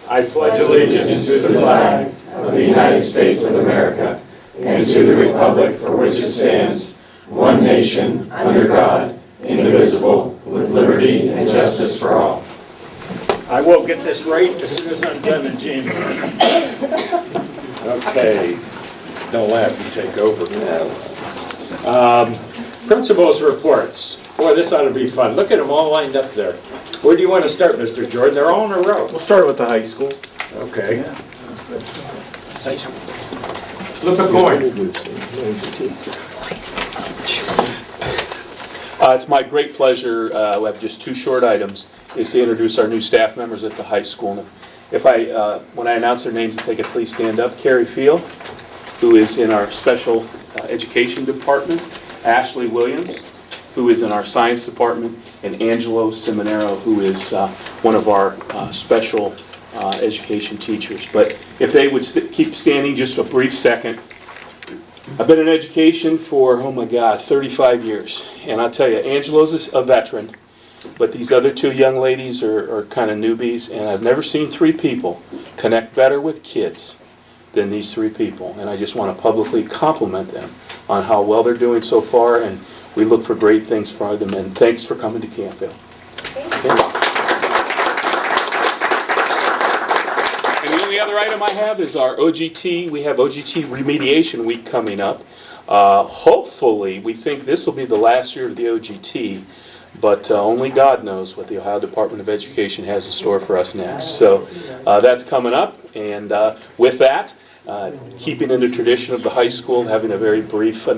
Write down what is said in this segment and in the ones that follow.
I pledge allegiance to the flag of the United States of America and to the republic for which it stands, one nation, under God, indivisible, with liberty and justice for all. I will get this right as soon as I'm done in January. Okay. Don't laugh, you take over. Principals' reports. Boy, this ought to be fun. Look at them all lined up there. Where do you want to start, Mr. Jordan? They're all in a row. We'll start with the high school. Okay. High school. Flip a coin. It's my great pleasure, we have just two short items, is to introduce our new staff members at the high school. When I announce their names, if they could please stand up. Carrie Field, who is in our special education department. Ashley Williams, who is in our science department. And Angelo Seminaro, who is one of our special education teachers. But if they would keep standing just a brief second. I've been in education for, 35 years. And I'll tell you, Angelo's a veteran, but these other two young ladies are kind of newbies, and I've never seen three people connect better with kids than these three people. And I just want to publicly compliment them on how well they're doing so far, and we look for great things for them. And thanks for coming to Canfield. And the only other item I have is our OGT. We have OGT Remediation Week coming up. Hopefully, we think this will be the last year of the OGT, but only God knows what the Ohio Department of Education has in store for us next. So that's coming up, and with that, keeping in the tradition of the high school, having a very brief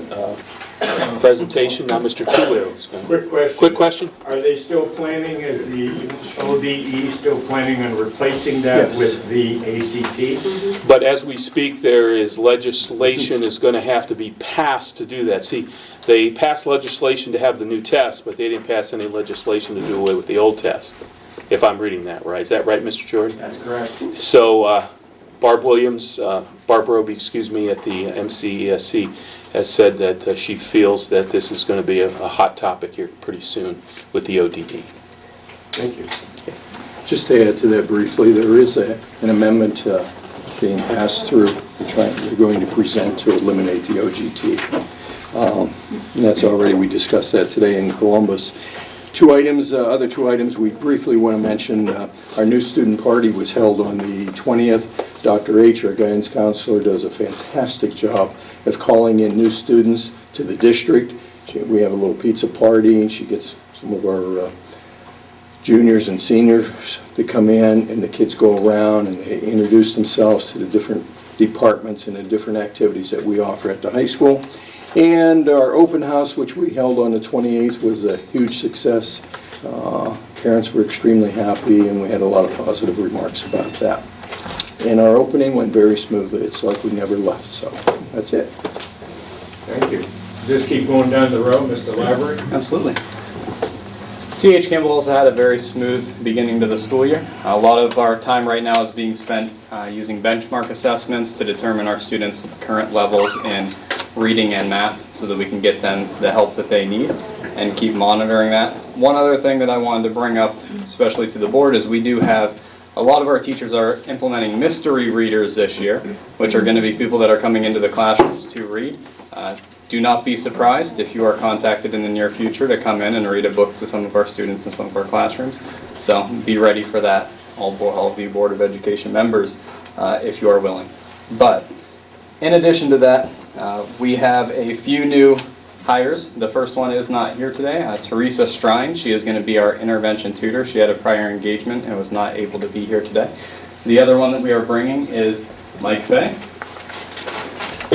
presentation. Now, Mr. Tulio is going to... Quick question. Quick question. Are they still planning, is the ODE still planning on replacing that with the ACT? But as we speak, there is legislation is going to have to be passed to do that. See, they passed legislation to have the new test, but they didn't pass any legislation to do away with the old test, if I'm reading that right. Is that right, Mr. Jordan? That's correct. So Barb Roby, at the MCESC, has said that she feels that this is going to be a hot topic here pretty soon with the ODE. Thank you. Just to add to that briefly, there is an amendment being passed through. We're going to present to eliminate the OGT. And that's already, we discussed that today in Columbus. Other two items we briefly want to mention. Our new student party was held on the 20th. Dr. H., our guidance counselor, does a fantastic job of calling in new students to the district. We have a little pizza party. She gets some of our juniors and seniors to come in, and the kids go around and they introduce themselves to the different departments and the different activities that we offer at the high school. And our open house, which we held on the 28th, was a huge success. Parents were extremely happy, and we had a lot of positive remarks about that. And our opening went very smoothly. It's like we never left, so that's it. Thank you. Just keep going down the road, Mr. Lavery. Absolutely. C.H. Campbell also had a very smooth beginning to the school year. A lot of our time right now is being spent using benchmark assessments to determine our students' current levels in reading and math so that we can get them the help that they need and keep monitoring that. One other thing that I wanted to bring up, especially to the board, is we do have a lot of our teachers are implementing mystery readers this year, which are going to be people that are coming into the classrooms to read. Do not be surprised if you are contacted in the near future to come in and read a book to some of our students in some of our classrooms. So be ready for that, all of the Board of Education members, if you are willing. But in addition to that, we have a few new hires. The first one is not here today. Teresa Strine, she is going to be our intervention tutor. She had a prior engagement and was not able to be here today. The other one that we are bringing is Mike Fay.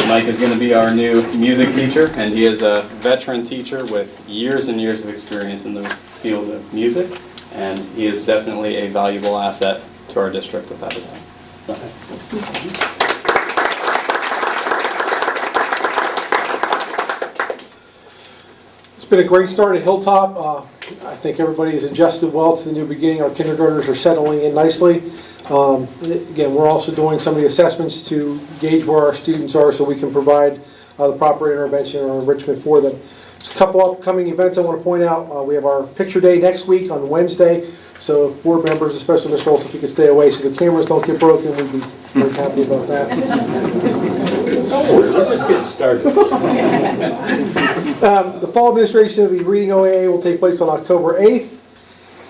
Mike is going to be our new music teacher, and he is a veteran teacher with years and years of experience in the field of music, and he is definitely a valuable asset to our district without a doubt. It's been a great start at Hilltop. I think everybody has adjusted well to the new beginning. Our kindergartners are settling in nicely. Again, we're also doing some of the assessments to gauge where our students are so we can provide the proper intervention or enrichment for them. There's a couple upcoming events I want to point out. We have our picture day next week on Wednesday. So if board members, especially Mr. Olson, if you could stay away so the cameras don't get broken, we'd be very happy about that. Don't worry, we're just getting started. The fall administration of the Reading OAA will take place on October 8th.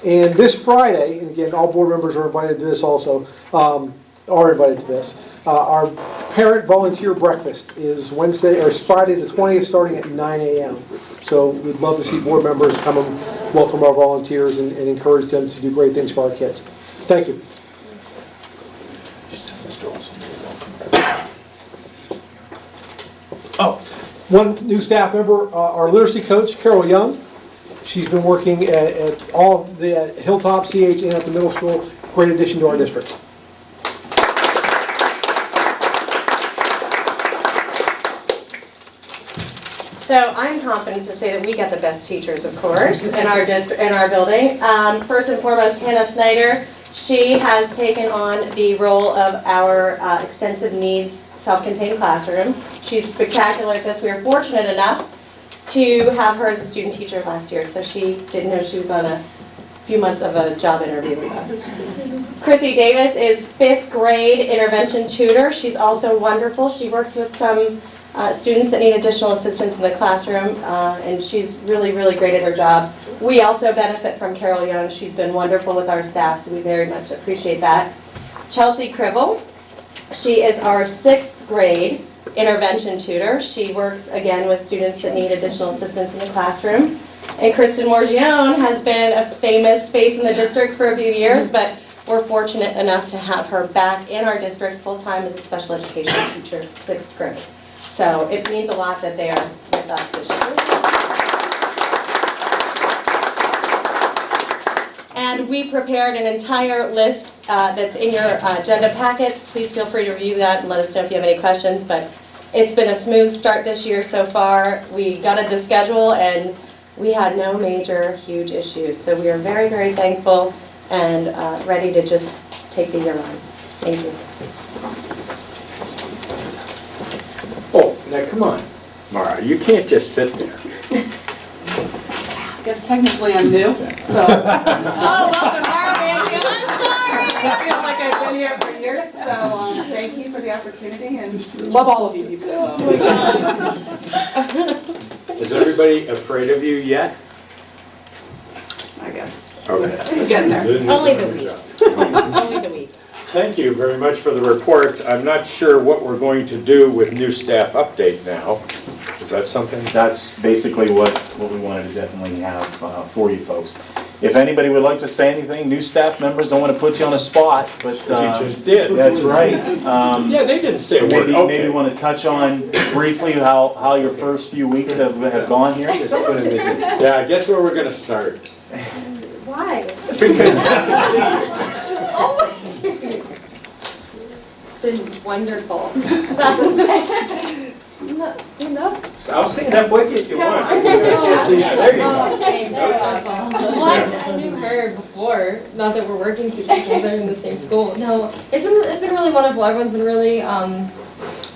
And this Friday, and again, all board members are invited to this also, are invited to this. Our parent volunteer breakfast is Friday the 20th, starting at 9 a.m. So we'd love to see board members come and welcome our volunteers and encourage them to do great things for our kids. Thank you. Oh, one new staff member, our literacy coach, Carol Young. She's been working at all the Hilltop, CH, and at the middle school. Great addition to our district. So I'm confident to say that we get the best teachers, of course, in our building. First and foremost, Hannah Snyder. She has taken on the role of our extensive needs self-contained classroom. She's spectacular at this. We were fortunate enough to have her as a student teacher last year, so she didn't know she was on a few months of a job interview with us. Chrissy Davis is 5th grade intervention tutor. She's also wonderful. She works with some students that need additional assistance in the classroom, and she's really, really great at her job. We also benefit from Carol Young. She's been wonderful with our staff, so we very much appreciate that. Chelsea Cribble, she is our 6th grade intervention tutor. She works again with students that need additional assistance in the classroom. And Kristen Morgione has been a famous face in the district for a few years, but we're fortunate enough to have her back in our district full-time as a special education teacher, 6th grade. So it means a lot that they are with us this year. And we prepared an entire list that's in your agenda packets. Please feel free to review that and let us know if you have any questions. But it's been a smooth start this year so far. We gutted the schedule and we had no major, huge issues. So we are very, very thankful and ready to just take the year on. Thank you. Oh, now come on, Mara, you can't just sit there. I guess technically I'm new, so. Oh, welcome, Mara Manfield. I'm sorry. I feel like I've been here for years, so thank you for the opportunity and love all of you people. Is everybody afraid of you yet? I guess. Okay. We're getting there. Only the week. Only the week. Thank you very much for the report. I'm not sure what we're going to do with new staff update now. Is that something? That's basically what we wanted to definitely have for you folks. If anybody would like to say anything, new staff members, don't want to put you on a spot, but... You just did. That's right. Yeah, they didn't say a word. Maybe Okay. want to touch on briefly how your first few weeks have gone here? Just put it into- Yeah, I guess where we're going to start. Why? Because It's been wonderful. Stand up. I'll stand up with you if you want. Oh, Yeah, there you oh, go. thanks. Well, I knew her before. Not that we're working together in the same school. No, it's been really wonderful. Everyone's been really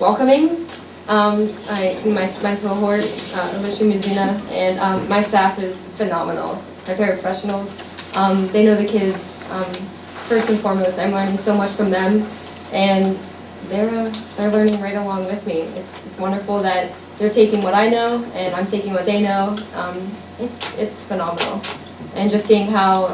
welcoming. My cohort, Alicia Muzina, and my staff is phenomenal. They're paraprofessionals. They know the kids. First and foremost, I'm learning so much from them, and they're learning right along with me. It's wonderful that they're taking what I know and I'm taking what they know. It's phenomenal, and just seeing how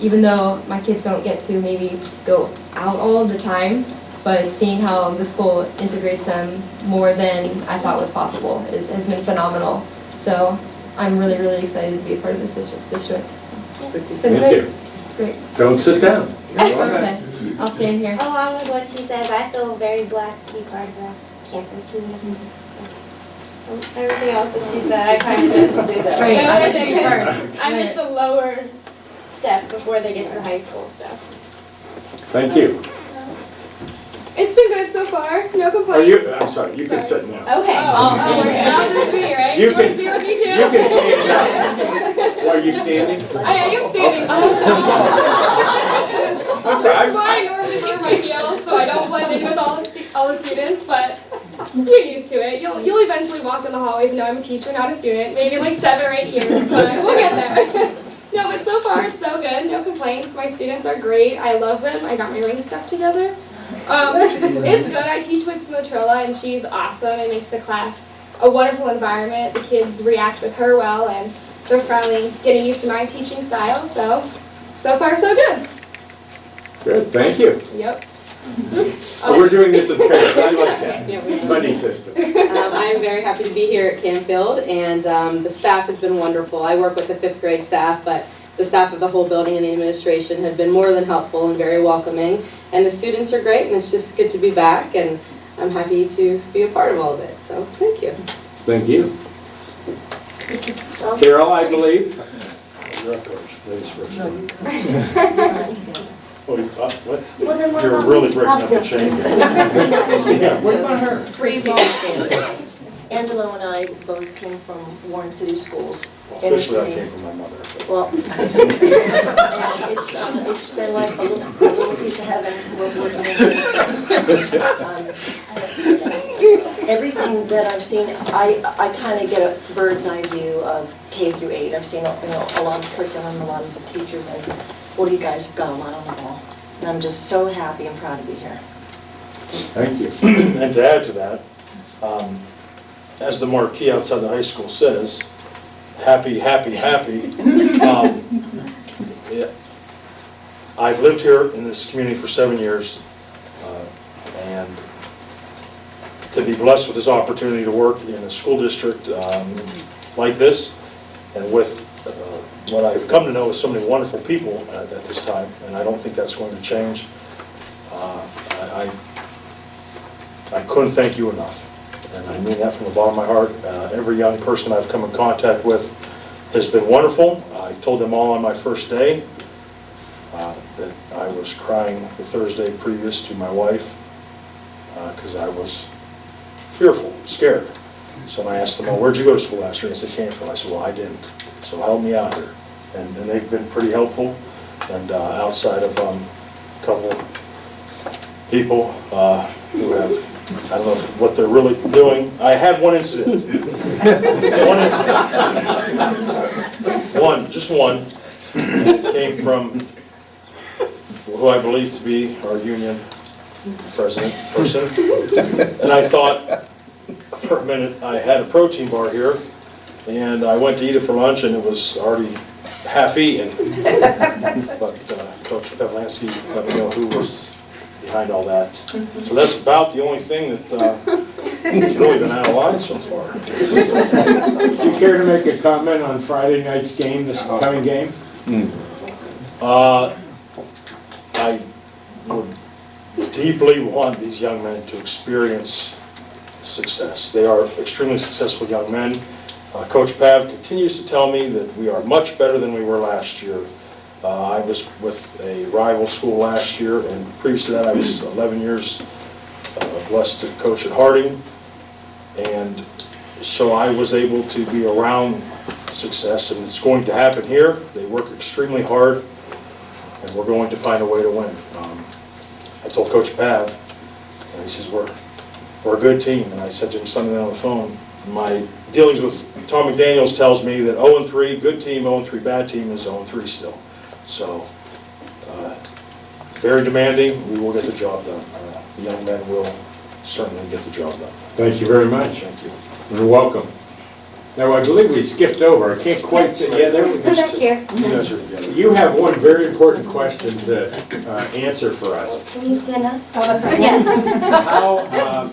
even though my kids don't get to maybe go out all the time, but seeing how the school integrates them more than I thought was possible has been phenomenal. So I'm really, really excited to be a part of this district. So, it's been Thank you. great. Don't sit down. Okay, I'll stand here. Along with what she said, I feel very blessed to be part of the Canfield community. So, everything else that she said, I kind of just do that. Right, I I heard you first. I'm just the lower step before they get to the high school, so. Thank you. It's been good so far. No Are complaints. you, I'm sorry, you can sit now. Okay. I'll just be, right? You You want to can- see with me too? You can stand up. Are you standing? I am standing. I'm That's sorry. why I normally wear my heels, so I don't blend in with all the students, but you get used to it. You'll eventually walk down the hallways and know I'm a teacher, not a student. Maybe like 7 or 8 years, but we'll get there. No, but so far it's so good. No complaints. My students are great. I love them. I got my ring stuff together. It's good. I teach with Smotrilla, and she's awesome. It makes the class a wonderful environment. The kids react with her well, and they're friendly, getting used to my teaching style. So far so good. Good, thank you. Yep. We're doing this in pairs, I like that. Buddy system. I'm very happy to be here at Canfield, and the staff has been wonderful. I work with the 5th grade staff, but the staff of the whole building and the administration have been more than helpful and very welcoming. And the students are great, and it's just good to be back, and I'm happy to be a part of all of it. So thank you. Thank you. Carol, I believe. You're up, Coach. Ladies first. What? Well, then what You're about really me? breaking up the chain. Yeah, what about her? Three candidates. Angelo and I both came from Warren City Schools. Officially, I came from my mother. Well, and it's been like a little piece of heaven. We're working everything that I've seen, I kind of get a bird's eye view of K through 8. I've seen a lot of curriculum, a lot of the teachers, and well, you guys have got a lot on the ball. And I'm just so happy and proud to be here. Thank you. And to add to that, as the marquee outside the high school says, happy, happy, happy. I've lived here in this community for 7 years, and to be blessed with this opportunity to work in a school district like this, and with what I've come to know is so many wonderful people at this time, and I don't think that's going to change. I couldn't thank you enough, and I mean that from the bottom of my heart. Every young person I've come in contact with has been wonderful. I told them all on my first day that I was crying the Thursday previous to my wife because I was fearful, scared. So I asked them, well, where'd you go to school last year? And they said, Canfield. I said, well, I didn't. So help me out here. And they've been pretty helpful. And outside of a couple people who have, I don't know what they're really doing. I had one incident. Just one. It came from who I believe to be our union person. And I thought, for a minute, I had a protein bar here, and I went to eat it for lunch, and it was already half eaten. But Coach Pavlansky let me know who was behind all that. So that's about the only thing that has really been out of line so far. Do you care to make a comment on Friday night's game, this coming game? I would deeply want these young men to experience success. They are extremely successful young men. Coach Pav continues to tell me that we are much better than we were last year. I was with a rival school last year, and previous to that I was 11 years blessed to coach at Harding. And so I was able to be around success, and it's going to happen here. They work extremely hard, and we're going to find a way to win. I told Coach Pav, and he says, we're a good team. And I said to him Sunday night on the phone, my dealings with Tom McDaniels tells me that 0-3, good team, 0-3, bad team is 0-3 still. So, very demanding. We will get the job done. The young men will certainly get the job done. Thank you very much. Thank you. You're welcome. Now, I believe we skipped over. I can't quite say, yeah, there we go. Come back here. You guys are together. You have one very important question to answer for us. Can you stand up? Oh, that's right. Yes.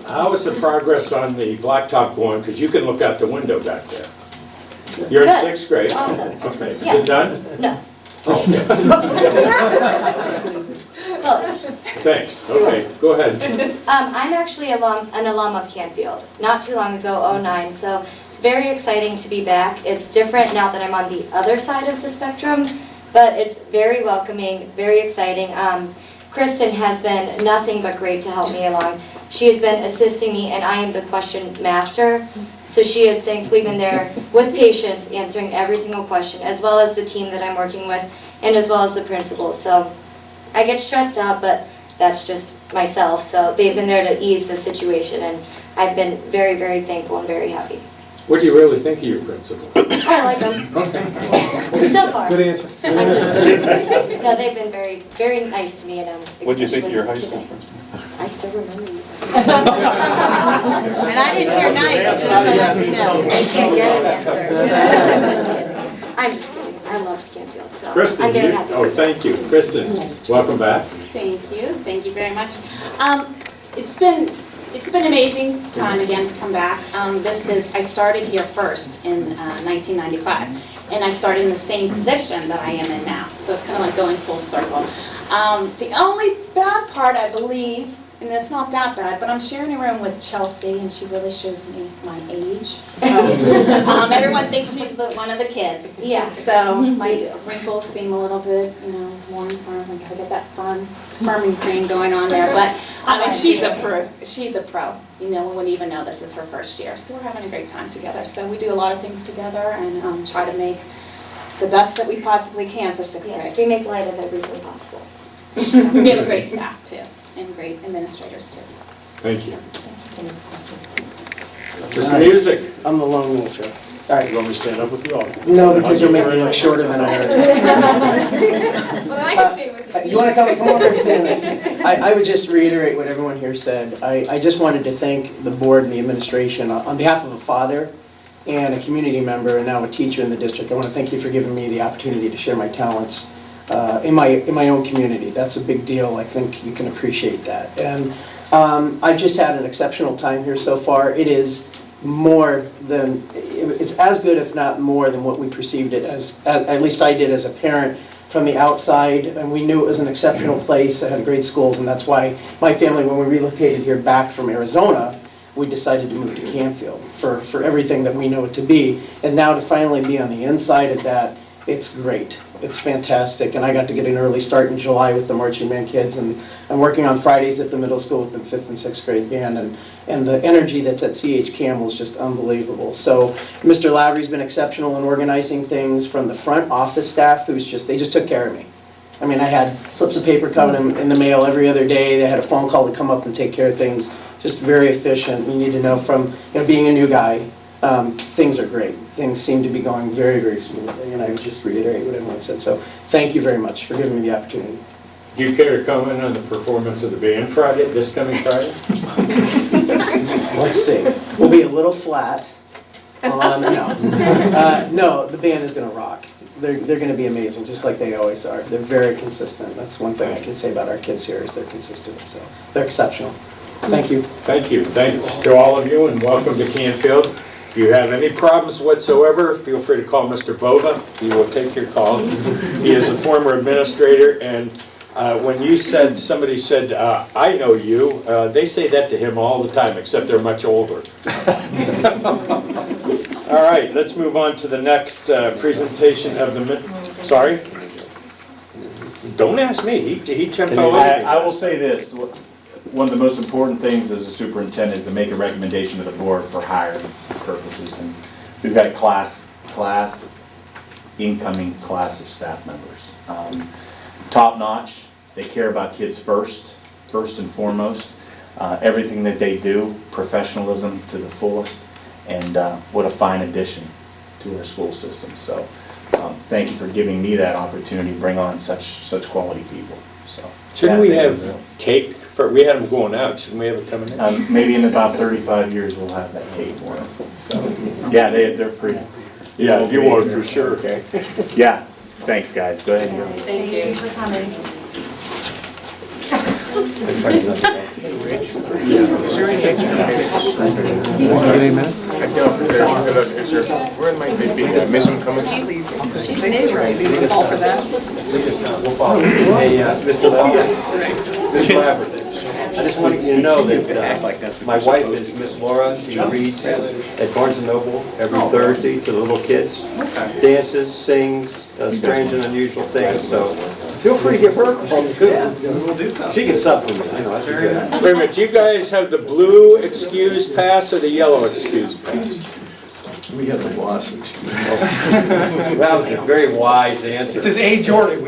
How is the progress on the blacktop going? Because you can look out the window back there. You're in Good. 6th grade? Awesome. Okay, is Yeah. it done? No. Oh, okay. Close. Thanks, okay, go ahead. I'm actually an alum of Canfield, not too long ago, '09, so it's very exciting to be back. It's different now that I'm on the other side of the spectrum, but it's very welcoming, very exciting. Kristen has been nothing but great to help me along. She has been assisting me, and I am the question master, so she has thankfully been there with patience, answering every single question, as well as the team that I'm working with, and as well as the principal. So I get stressed out, but that's just myself. So they've been there to ease the situation, and I've been very, very thankful and very happy. What do you really think of your principal? I like them. Okay. So far. Good answer. I'm just kidding. No, they've been very, very nice to me, and What'd you think of your high especially school today. principal? I still remember you. And I didn't hear nice, so let me know. I can't get an answer. I'm just kidding. I loved Canfield, so Kristen, I'm very happy. oh, thank you. Kristen, welcome back. Thank you very much. It's been an amazing time again to come back. I started here first in 1995, and I started in the same position that I am in now, so it's kind of like going full circle. The only bad part, I believe, and it's not that bad, but I'm sharing a room with Chelsea, and she really shows me my age. So everyone thinks she's one of the kids. Yeah. So my wrinkles seem a little bit, more firm. I gotta get that firming cream going on there. But and she's a pro. She's a pro. We wouldn't even know this is her first year. So we're having a great time together. So we do a lot of things together and try to make the best that we possibly can for sixth grade. Yes, we make light of everything possible. We have a great staff too, and great administrators too. Thank you. Mr. Music. I'm the lone wolf here. All right. You want me to stand up with you all? No, because you'll make me look shorter than I already Well, I can stay with you. You want to come over and stand next? I would just reiterate what everyone here said. I just wanted to thank the board and the administration on behalf of a father and a community member and now a teacher in the district. I want to thank you for giving me the opportunity to share my talents in my own community. That's a big deal. I think you can appreciate that. And I've just had an exceptional time here so far. It is more than, it's as good if not more than what we perceived it as, at least I did as a parent from the outside, and we knew it was an exceptional place. It had great schools, and that's why my family, when we relocated here back from Arizona, we decided to move to Canfield for everything that we know it to be. And now to finally be on the inside of that, it's great. It's fantastic, and I got to get an early start in July with the marching band kids, and I'm working on Fridays at the middle school with the 5th and 6th grade band, and the energy that's at CH Campbell is just unbelievable. So Mr. Lavery's been exceptional in organizing things, from the front office staff, they just took care of me. I mean, I had slips of paper coming in the mail every other day. They had a phone call to come up and take care of things. Just very efficient. You need to know from being a new guy, things are great. Things seem to be going very, very smoothly, and I would just reiterate what everyone said. So thank you very much for giving me the opportunity. Do you care to comment on the performance of the band this coming Friday? Let's see. We'll be a little flat. No, the band is going to rock. They're going to be amazing, just like they always are. They're very consistent. That's one thing I can say about our kids here, is they're consistent. So they're exceptional. Thank you. Thank you. Thanks to all of you, and welcome to Canfield. If you have any problems whatsoever, feel free to call Mr. Bova. He will take your call. He is a former administrator, and when somebody said, I know you, they say that to him all the time, except they're much older. All right, let's move on to the next presentation of the, sorry? Don't ask me, he jumped all over me. I will say this, one of the most important things as a superintendent is to make a recommendation to the board for hiring purposes. And we've got a incoming class of staff members. Top notch, they care about kids first and foremost. Everything that they do, professionalism to the fullest, and what a fine addition to our school system. So thank you for giving me that opportunity to bring on such quality people. So shouldn't we have cake? We had them going out. Shouldn't we have it coming in? Maybe in about 35 years we'll have that cake for them. So yeah, they're free. Yeah, you want it for sure. Okay. Yeah. Thanks, guys. Go ahead. Thank you for coming. Where might they be? Miss them coming? She's neighboring, fall for that. Hey, Mr. Lambert, I just wanted you to know that my wife is Miss Laura. She reads at Barnes & Noble every Thursday to the little kids. Dances, sings, does strange and unusual things, so feel free to give her a call too. She can sub for me, I know, that's good. Wait a minute, you guys have the blue excuse pass or the yellow excuse pass? We have the gloss excuse. That was a very wise answer. It says A. Jordan.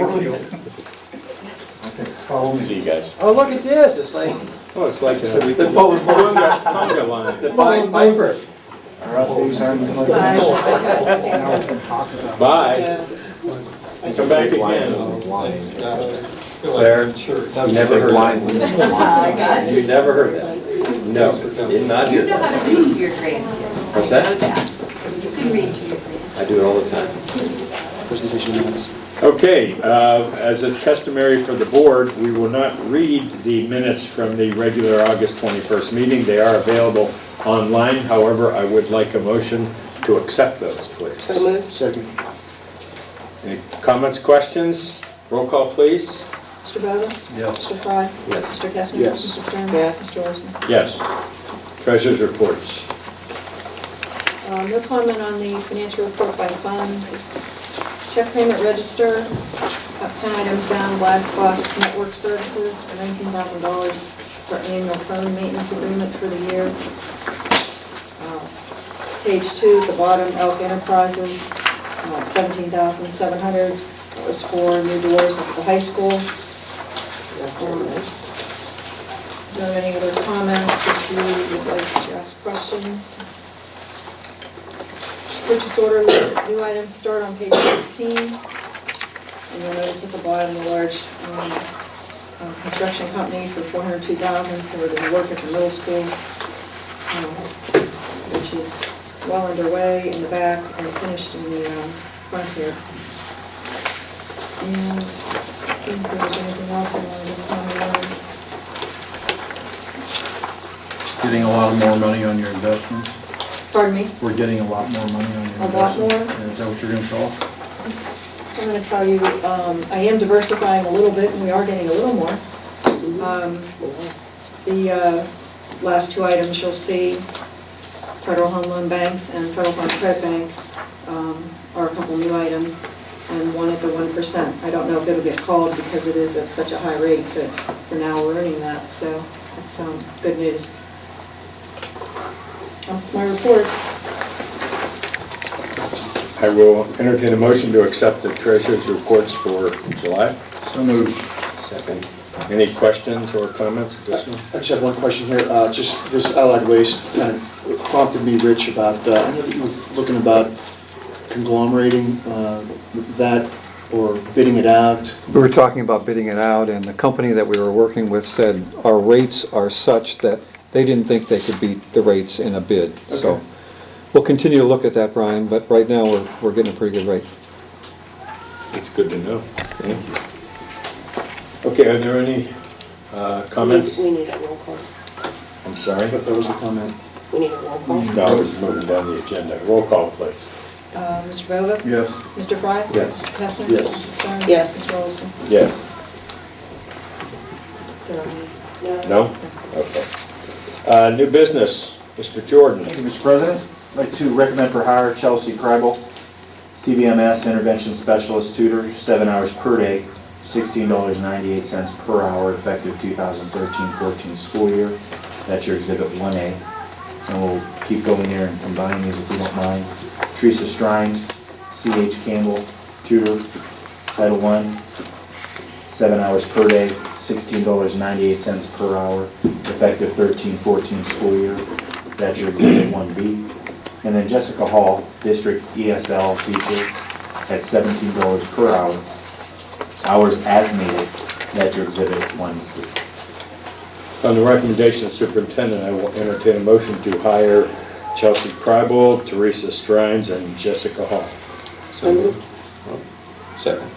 See you guys. Oh, look at this, it's like Oh, it's like the Pied conga line. Piper. Bye. Come back again. Claire, you never heard that. You never heard that? No, did not hear that. to read to your grade. What's that? You can read to your grade. I do it all the time. Presentation minutes. Okay, as is customary for the board, we will not read the minutes from the regular August 21st meeting. They are available online. However, I would like a motion to accept those, please. So moved. Second. Any comments, questions? Roll call, please. Mr. Bova? Yes. Mr. Fry? Yes. Mr. Kestner? Yes. Mrs. Stern? Yes. Mr. Olson? Yes. Treasurer's reports. No comment on the financial report by fund. Check payment register, up 10 items down, Black Box Network Services for $19,000. It's our annual phone maintenance agreement for the year. Page 2 at the bottom, Elk Enterprises, $17,700. That was for new doors at the high school. Do you have any other comments if you would like to ask questions? Purchase order list, new items start on page 16. And you'll notice at the bottom, a large construction company for $402,000 for the work at the middle school, which is well underway in the back and finished in the front here. And I think there was anything else I wanted to comment on. Getting a lot more money on your investments. Pardon me? We're getting a lot more money on your A lot more? investments. Is that what you're going to tell us? I'm going to tell you, I am diversifying a little bit, and we are getting a little more. The last two items you'll see, Federal Home Loan Banks and Federal Farm Credit Bank, are a couple new items, and one at the 1%. I don't know if it'll get called because it is at such a high rate, but for now we're earning that, so that's good news. That's my report. I will entertain a motion to accept the treasurer's reports for July. So moved. Second. Any questions or comments additional? I just have one question here. Just this Allied Waste kind of prompted me, Rich, about, I know that you were looking about conglomerating that or bidding it out. We were talking about bidding it out, and the company that we were working with said our rates are such that they didn't think they could beat the rates in a bid. So Okay. we'll continue to look at that, Brian, but right now we're getting a pretty good rate. It's good to know. Thank you. Okay, are there any comments? We need a roll call. I'm sorry? That was a comment. We need a roll call. No, I was moving down the agenda. Roll call, please. Mr. Bova? Yes. Mr. Fry? Yes. Mr. Kestner? Yes. Mrs. Stern? Yes. Mr. Olson? Yes. No. No? Okay. New business, Mr. Jordan. Thank you, Mr. President. I'd like to recommend for hire Chelsea Kreibel, CVMS Intervention Specialist Tutor, 7 hours per day, $16.98 per hour, effective 2013-14 school year. That's your Exhibit 1A. And we'll keep going there and combine these if you don't mind. Teresa Strines, C.H. Campbell, Tutor, Title I, 7 hours per day, $16.98 per hour, effective 13-14 school year. That's your Exhibit 1B. And then Jessica Hall, District ESL teacher, at $17 per hour, hours as needed. That's your Exhibit 1C. On the recommendation of the superintendent, I will entertain a motion to hire Chelsea Kreibel, Teresa Strines, and Jessica Hall. So moved. Second.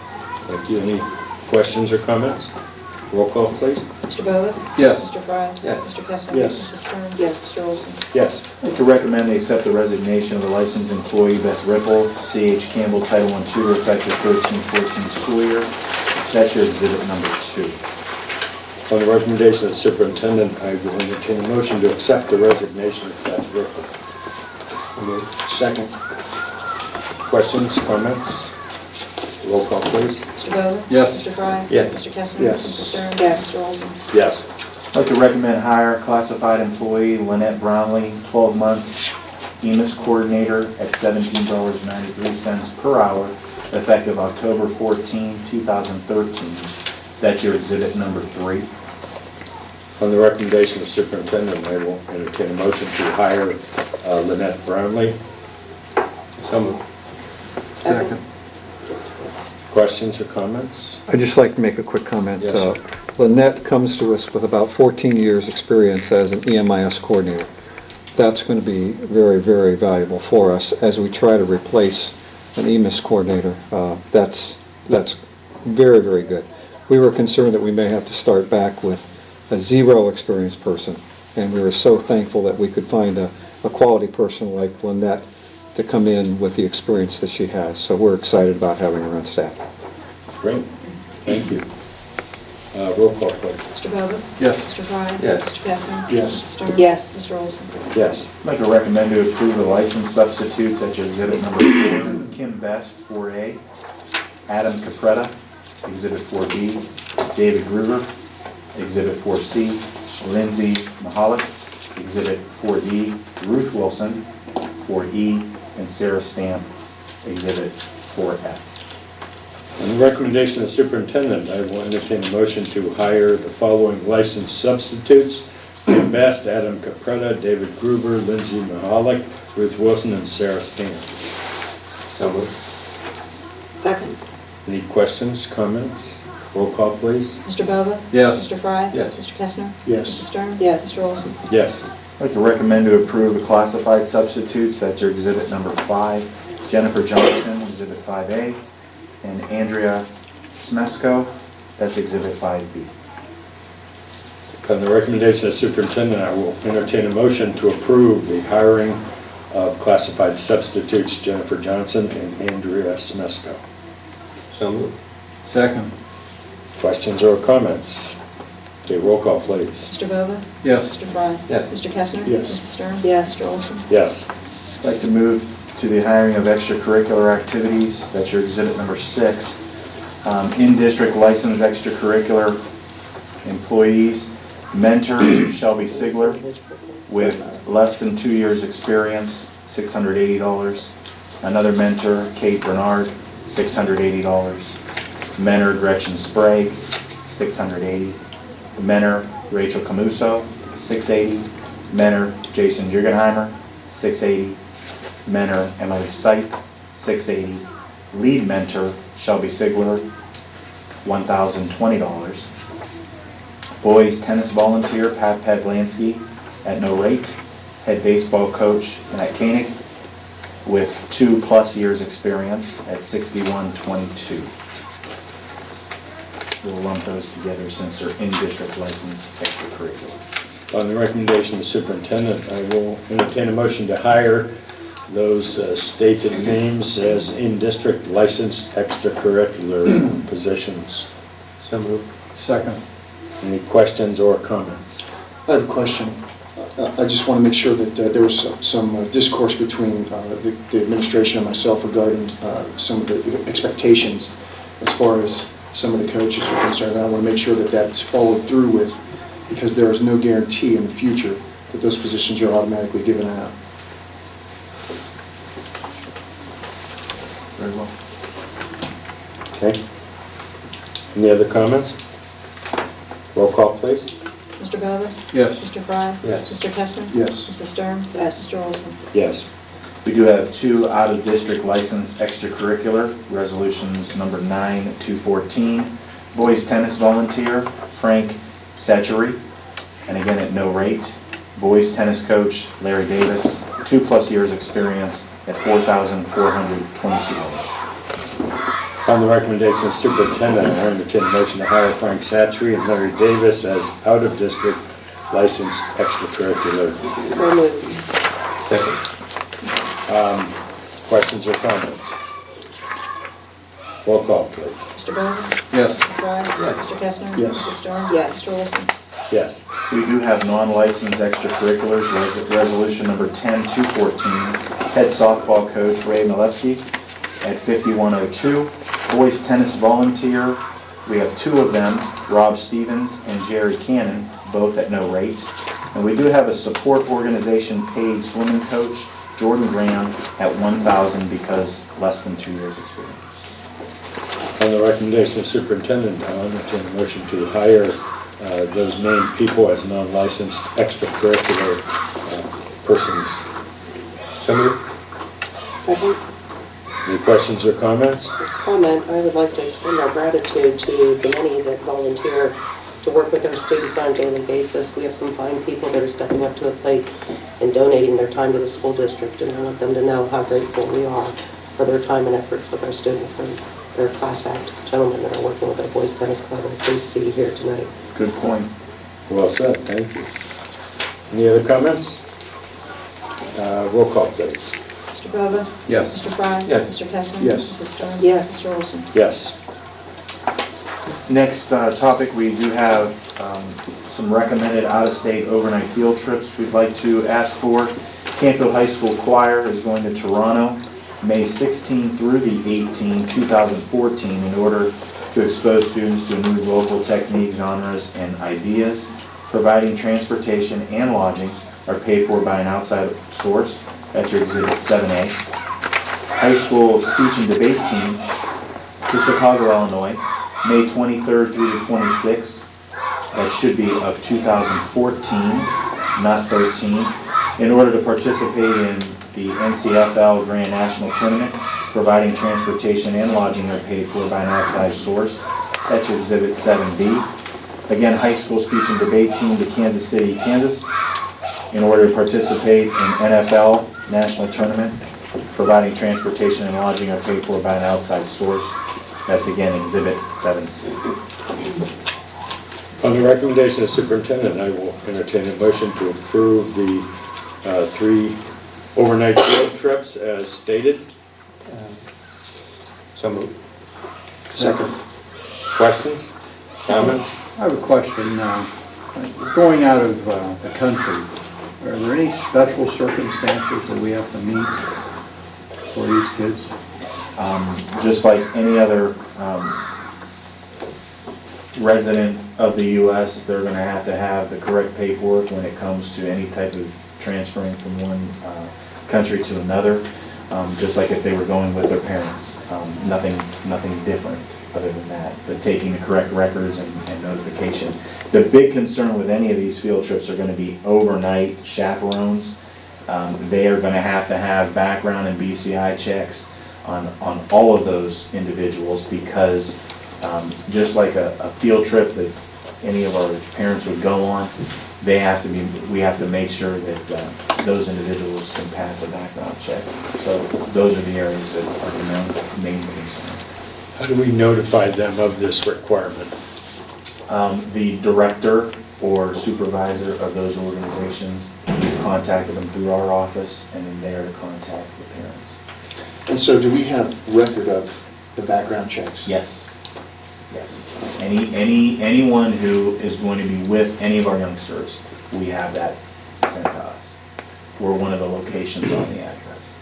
Thank you. Any questions or comments? Roll call, please. Mr. Bova? Yes. Mr. Fry? Yes. Mr. Kestner? Yes. Mrs. Stern? Yes. Mr. Olson? Yes. I'd like to recommend they accept the resignation of the licensed employee Beth Ripple, C.H. Campbell, Title I tutor, effective 13-14 school year. That's your Exhibit number 2. On the recommendation of the superintendent, I will entertain a motion to accept the resignation of Beth Ripple. Second. Questions, comments? Roll call, please. Mr. Bova? Yes. Mr. Fry? Yes. Mr. Kestner? Yes. Mrs. Stern? Yes. Mr. Olson? Yes. I'd like to recommend hire classified employee Lynette Brownlee, 12-month EMIS coordinator at $17.93 per hour, effective October 14, 2013. That's your Exhibit number 3. On the recommendation of the superintendent, I will entertain a motion to hire Lynette Brownlee. So moved. Second. Questions or comments? I'd just like to make a quick comment. Yes, sir. Lynette comes to us with about 14 years' experience as an EMIS coordinator. That's going to be very, very valuable for us as we try to replace an EMIS coordinator. That's very, very good. We were concerned that we may have to start back with a zero experienced person, and we were so thankful that we could find a quality person like Lynette to come in with the experience that she has. So we're excited about having her on staff. Great, thank you. Roll call, please. Mr. Bova? Yes. Mr. Frye? Yes. Mr. Kestner? Yes. Mrs. Stern? Yes. Mr. Olson? Yes. I'd like to recommend to approve the license substitutes at your exhibit number 4, Kim Best, 4A, Adam Capretta, exhibit 4B, David Gruber, exhibit 4C, Lindsay Mahalik, exhibit 4D, Ruth Wilson, 4E, and Sarah Stamp, exhibit 4F. On the recommendation of the superintendent, I will entertain a motion to hire the following licensed substitutes: Kim Best, Adam Capretta, David Gruber, Lindsay Mahalik, Ruth Wilson, and Sarah Stamp. So moved. Second. Any questions, comments? Roll call, please. Mr. Bova? Yes. Mr. Frye? Yes. Mr. Kestner? Yes. Mrs. Stern? Yes. Mr. Olson? Yes. I'd like to recommend to approve the classified substitutes, that's your exhibit number 5, Jennifer Johnson, exhibit 5A, and Andrea Smesco, that's exhibit 5B. On the recommendation of the superintendent, I will entertain a motion to approve the hiring of classified substitutes Jennifer Johnson and Andrea Smesco. So moved. Second. Questions or comments? Okay, roll call, please. Mr. Bova? Yes. Mr. Frye? Yes. Mr. Kestner? Yes. Mrs. Stern? Yes. Mr. Olson? Yes. I'd like to move to the hiring of extracurricular activities, that's your exhibit number 6. In-district licensed extracurricular employees, mentor Shelby Sigler with less than 2 years' experience, $680. Another mentor, Kate Bernard, $680. Mentor Gretchen Sprague, $680. Mentor Rachel Camuso, $680. Mentor Jason Jugenheimer, $680. Mentor Emily Sipe, $680. Lead mentor Shelby Sigler, $1,020. Boys tennis volunteer Pat Pavlansky at no rate. Head baseball coach Matt Koenig with 2+ years experience at $61.22. We'll lump those together since they're in-district licensed extracurricular. On the recommendation of the superintendent, I will entertain a motion to hire those stated names as in-district licensed extracurricular positions. So moved. Second. Any questions or comments? I have a question. I just want to make sure that there was some discourse between the administration and myself regarding some of the expectations as far as some of the coaches are concerned. I want to make sure that that's followed through with, because there is no guarantee in the future that those positions are automatically given out. Very well. Okay. Any other comments? Roll call, please. Mr. Bova? Yes. Mr. Frye? Yes. Mr. Kestner? Yes. Mrs. Stern? Yes. Mr. Olson? Yes. We do have 2 out-of-district licensed extracurricular, resolutions number 9-214. Boys tennis volunteer, Frank Satchery, and again at no rate. Boys tennis coach, Larry Davis, 2+ years experience at $4,422. On the recommendation of the superintendent, I entertain a motion to hire Frank Satchery and Larry Davis as out-of-district licensed extracurricular. So moved. Second. Questions or comments? Roll call, please. Mr. Bova? Yes. Mr. Frye? Yes. Mr. Kestner? Yes. Mrs. Stern? Yes. Mr. Olson? Yes. We do have non-licensed extracurriculars, resolution number 10-214. Head softball coach Ray Mileski at $51.02. Boys tennis volunteer, we have 2 of them, Rob Stevens and Jerry Cannon, both at no rate. And we do have a support organization paid swimming coach, Jordan Graham, at $1,000 because less than 2 years experience. On the recommendation of the superintendent, I'll entertain a motion to hire those named people as non-licensed extracurricular persons. So moved. Second Any questions or comments? comment, I would like to extend our gratitude to the many that volunteer to work with our students on a daily basis. We have some fine people that are stepping up to the plate and donating their time to the school district, and I want them to know how grateful we are for their time and efforts with our students. They're class act gentlemen that are working with our boys tennis club, as we see here tonight. Good point. Well said, thank you. Any other comments? Roll call, please. Mr. Bova? Yes. Mr. Fry? Yes. Mr. Kessler? Yes. Mrs. Stern? Yes. Mr. Olson? Yes. Next topic, we do have some recommended out-of-state overnight field trips we'd like to ask for. Canfield High School Choir is going to Toronto, May 16 through the 18, 2014, in order to expose students to new local techniques, genres, and ideas. Providing transportation and lodging are paid for by an outside source. That's your Exhibit 7A. High School Speech and Debate Team to Chicago, Illinois, May 23rd through the 26th. That should be of 2014, not 13. In order to participate in the NCFL Grand National Tournament, providing transportation and lodging are paid for by an outside source. That's your Exhibit 7B. Again, High School Speech and Debate Team to Kansas City, Kansas, in order to participate in NFL National Tournament, providing transportation and lodging are paid for by an outside source. That's again Exhibit 7C. On the recommendation of the superintendent, I will entertain a motion to approve the 3 overnight field trips as stated. So moved. Second. Questions? Comments? I have a question. Going out of the country, are there any special circumstances that we have to meet for these kids? Just like any other resident of the U.S., they're going to have the correct paperwork when it comes to any type of transferring from one country to another, just like if they were going with their parents. Nothing different other than that, but taking the correct records and notification. The big concern with any of these field trips are going to be overnight chaperones. They are going to have background and BCI checks on all of those individuals, because just like a field trip that any of our parents would go on, we have to make sure that those individuals can pass a background check. So those are the areas that are the main concern. How do we notify them of this requirement? The director or supervisor of those organizations contacted them through our office, and then they are to contact the parents. And so do we have record of the background checks? Yes. Yes. Anyone who is going to be with any of our youngsters, we have that sent to us. We're one of the locations on the address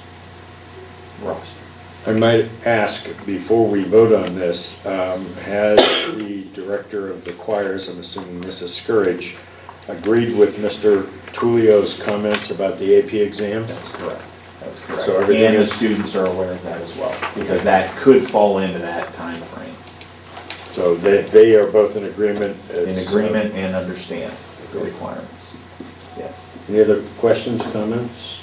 roster. I might ask, before we vote on this, has the director of the choirs, I'm assuming Mrs. Scourge, agreed with Mr. Tullio's comments about the AP exam? That's correct. That's correct. So everything and the is- students are aware of that as well, because that could fall into that time frame. So they are both in agreement? In agreement and understand the requirements. Yes. Any other questions, comments?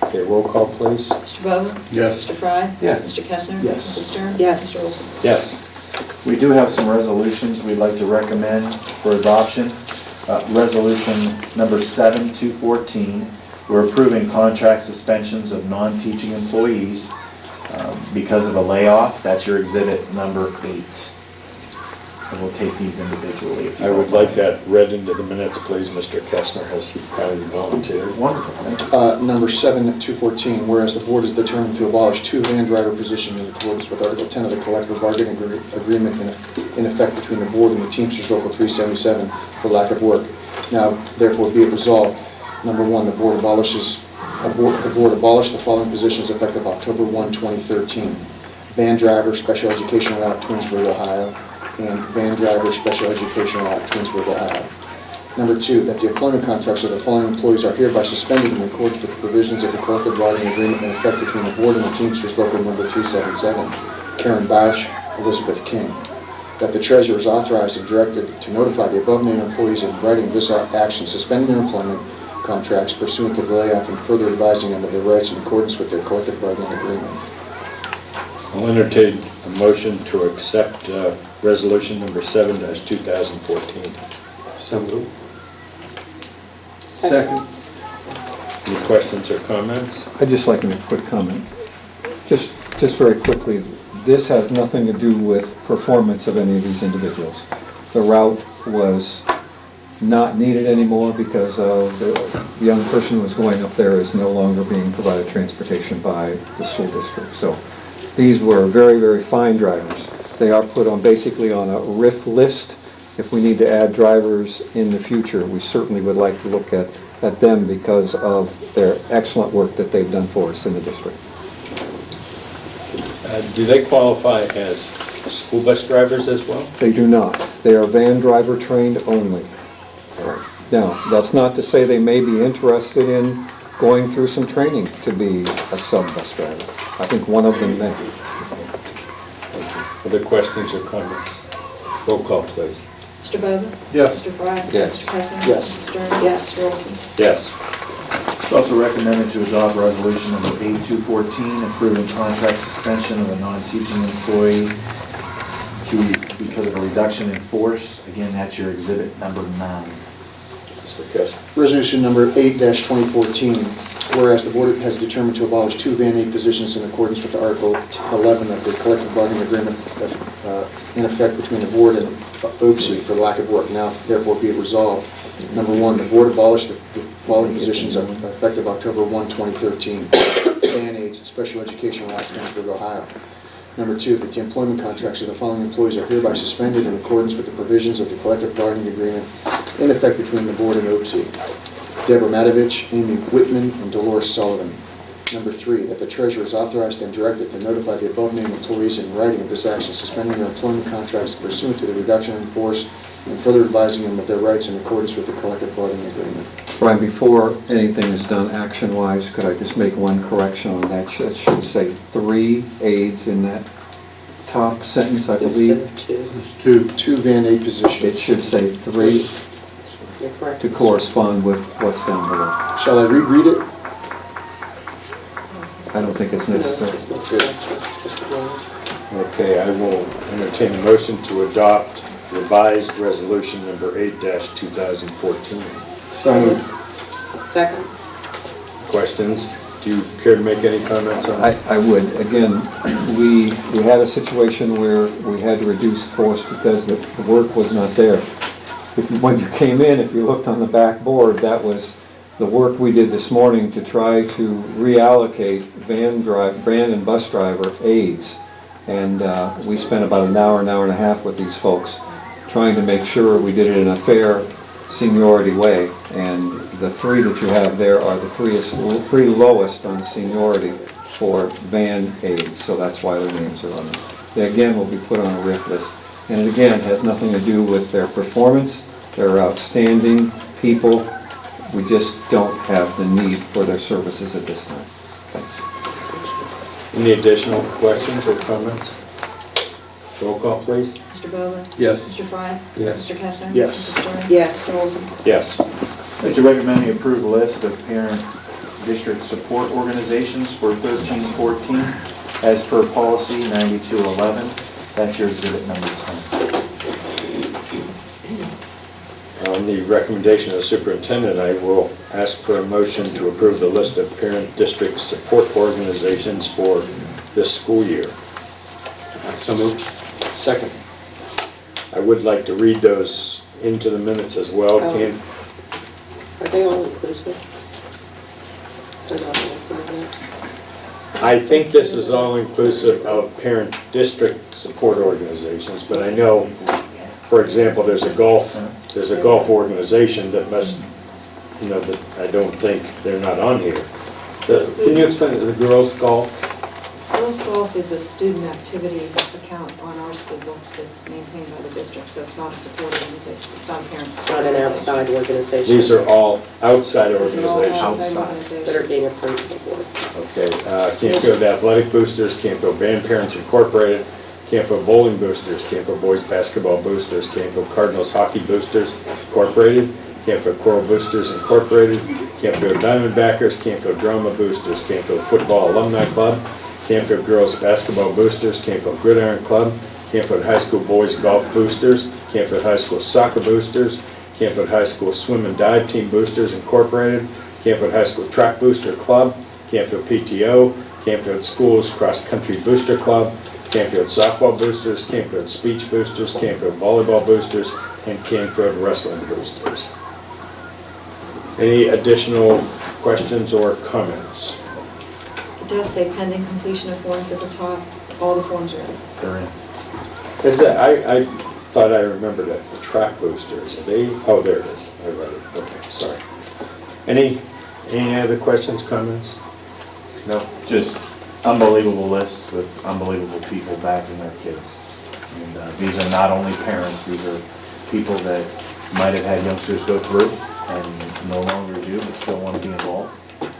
Okay, roll call, please. Mr. Bova? Yes. Mr. Fry? Yes. Mr. Kessler? Yes. Mrs. Stern? Yes. Mr. Olson? Yes. We do have some resolutions we'd like to recommend for adoption. Resolution number 7-214, we're approving contract suspensions of non-teaching employees because of a layoff. That's your exhibit number 8. And we'll take these individually. I would like that read into the minutes, please. Mr. Kessner has kindly volunteered. Wonderful, thank you. Number 7-214, whereas the board is determined to abolish 2 van driver positions in accordance with Article 10 of the collective bargaining agreement in effect between the board and the Teamsters Local 377 for lack of work. Now, therefore, be it resolved, number 1, the board abolished the following positions effective October 1, 2013. Van driver, special education route, Twinsburg, Ohio, and van driver, special education route, Twinsburg, Ohio. Number 2, that the employment contracts of the following employees are hereby suspended in accordance with the provisions of the collective bargaining agreement in effect between the board and the Teamsters Local number 377, Karen Bausch, Elizabeth King. That the treasurer is authorized and directed to notify the above-named employees in writing of this action, suspending their employment contracts pursuant to the layoff and further advising them of their rights in accordance with their collective bargaining agreement. I'll entertain a motion to accept resolution number 7-2014. So moved. Second. Any questions or comments? I'd just like to make a quick comment. Just very quickly, this has nothing to do with performance of any of these individuals. The route was not needed anymore because of the young person who was going up there is no longer being provided transportation by the school district. So these were very, very fine drivers. They are put on basically on a RIF list. If we need to add drivers in the future, we certainly would like to look at them because of their excellent work that they've done for us in the district. Do they qualify as school bus drivers as well? They do not. They are van driver trained only. Now, that's not to say they may be interested in going through some training to be a sub-bus driver. I think one of them may. Other questions or comments? Roll call, please. Mr. Bova? Yes. Mr. Fry? Yes. Mr. Kessler? Yes. Mrs. Stern? Yes. Mr. Olson? Yes. It's also recommended to adopt resolution number 8214, approving contract suspension of a non-teaching employee because of a reduction in force. Again, that's your exhibit number 9. Mr. Kessler. Resolution number 8-2014, whereas the board has determined to abolish 2 Van Aid positions in accordance with Article 11 of the collective bargaining agreement in effect between the board and OPSI for lack of work, now therefore be it resolved. Number 1, the board abolished the following positions effective October 1, 2013. Van Aids, Special Education Lab, Canfield, Ohio. Number 2, that the employment contracts of the following employees are hereby suspended in accordance with the provisions of the collective bargaining agreement in effect between the board and OPSI. Deborah Matovich, Amy Whitman, and Dolores Sullivan. Number 3, that the treasurer is authorized and directed to notify the above-named employees in writing of this action, suspending their employment contracts pursuant to the reduction in force and further advising them of their rights in accordance with the collective bargaining agreement. Brian, before anything is done action-wise, could I just make one correction on that? It should say 3 aides in that top sentence, I believe. It's 2 Van Aid positions. It should say 3 to correspond with what's down below. Shall I reread it? I don't think it's necessary. Okay, I will entertain a motion to adopt revised resolution number 8-2014. So moved. Second. Questions? Do you care to make any comments on it? I would. Again, we had a situation where we had to reduce force because the work was not there. When you came in, if you looked on the back board, that was the work we did this morning to try to reallocate van and bus driver aides. And we spent about an hour and a half with these folks trying to make sure we did it in a fair seniority way. And the 3 that you have there are the 3 lowest on seniority for van aides, so that's why their names are on it. They again will be put on a RIF list. And it again has nothing to do with their performance. They're outstanding people. We just don't have the need for their services at this time. Thanks. Any additional questions or comments? Roll call, please. Mr. Bova? Yes. Mr. Fry? Yes. Mr. Kessler? Yes. Mrs. Stern? Yes. Mr. Olson? Yes. I'd like to recommend the approved list of parent district support organizations for 13-14 as per policy 9211. That's your exhibit number 10. On the recommendation of the superintendent, I will ask for a motion to approve the list of parent district support organizations for this school year. So moved. Second. I would like to read those into the minutes as well. Can Are they all inclusive? They're not all inclusive. I think this is all inclusive of parent district support organizations, but I know, for example, there's a golf organization that must, that I don't think they're not on here. Can you explain the girls golf? Girls Golf is a student activity account on our school books that's maintained by the district, so it's not a support organization. It's not a parent It's support not an organization. outside organization. These are all outside These are all organizations. outside organizations. That are being approved before. Okay, Canfield Athletic Boosters, Canfield Band Parents Incorporated, Canfield Bowling Boosters, Canfield Boys Basketball Boosters, Canfield Cardinals Hockey Boosters Incorporated, Canfield Choral Boosters Incorporated, Canfield Diamondbackers, Canfield Drama Boosters, Canfield Football Alumni Club, Canfield Girls Basketball Boosters, Canfield Gridiron Club, Canfield High School Boys Golf Boosters, Canfield High School Soccer Boosters, Canfield High School Swim and Dive Team Boosters Incorporated, Canfield High School Track Booster Club, Canfield PTO, Canfield Schools Cross Country Booster Club, Canfield Softball Boosters, Canfield Speech Boosters, Canfield Volleyball Boosters, and Canfield Wrestling Boosters. Any additional questions or comments? It does say pending completion of forms at the top. All the forms are in. They're in. Is that, I thought I remembered it, the track boosters, are they, oh, there it is, I read it, okay, sorry. Any other questions, comments? No? Just unbelievable lists with unbelievable people backing their kids. And these are not only parents, these are people that might have had youngsters go through and no longer do, but still want to be involved.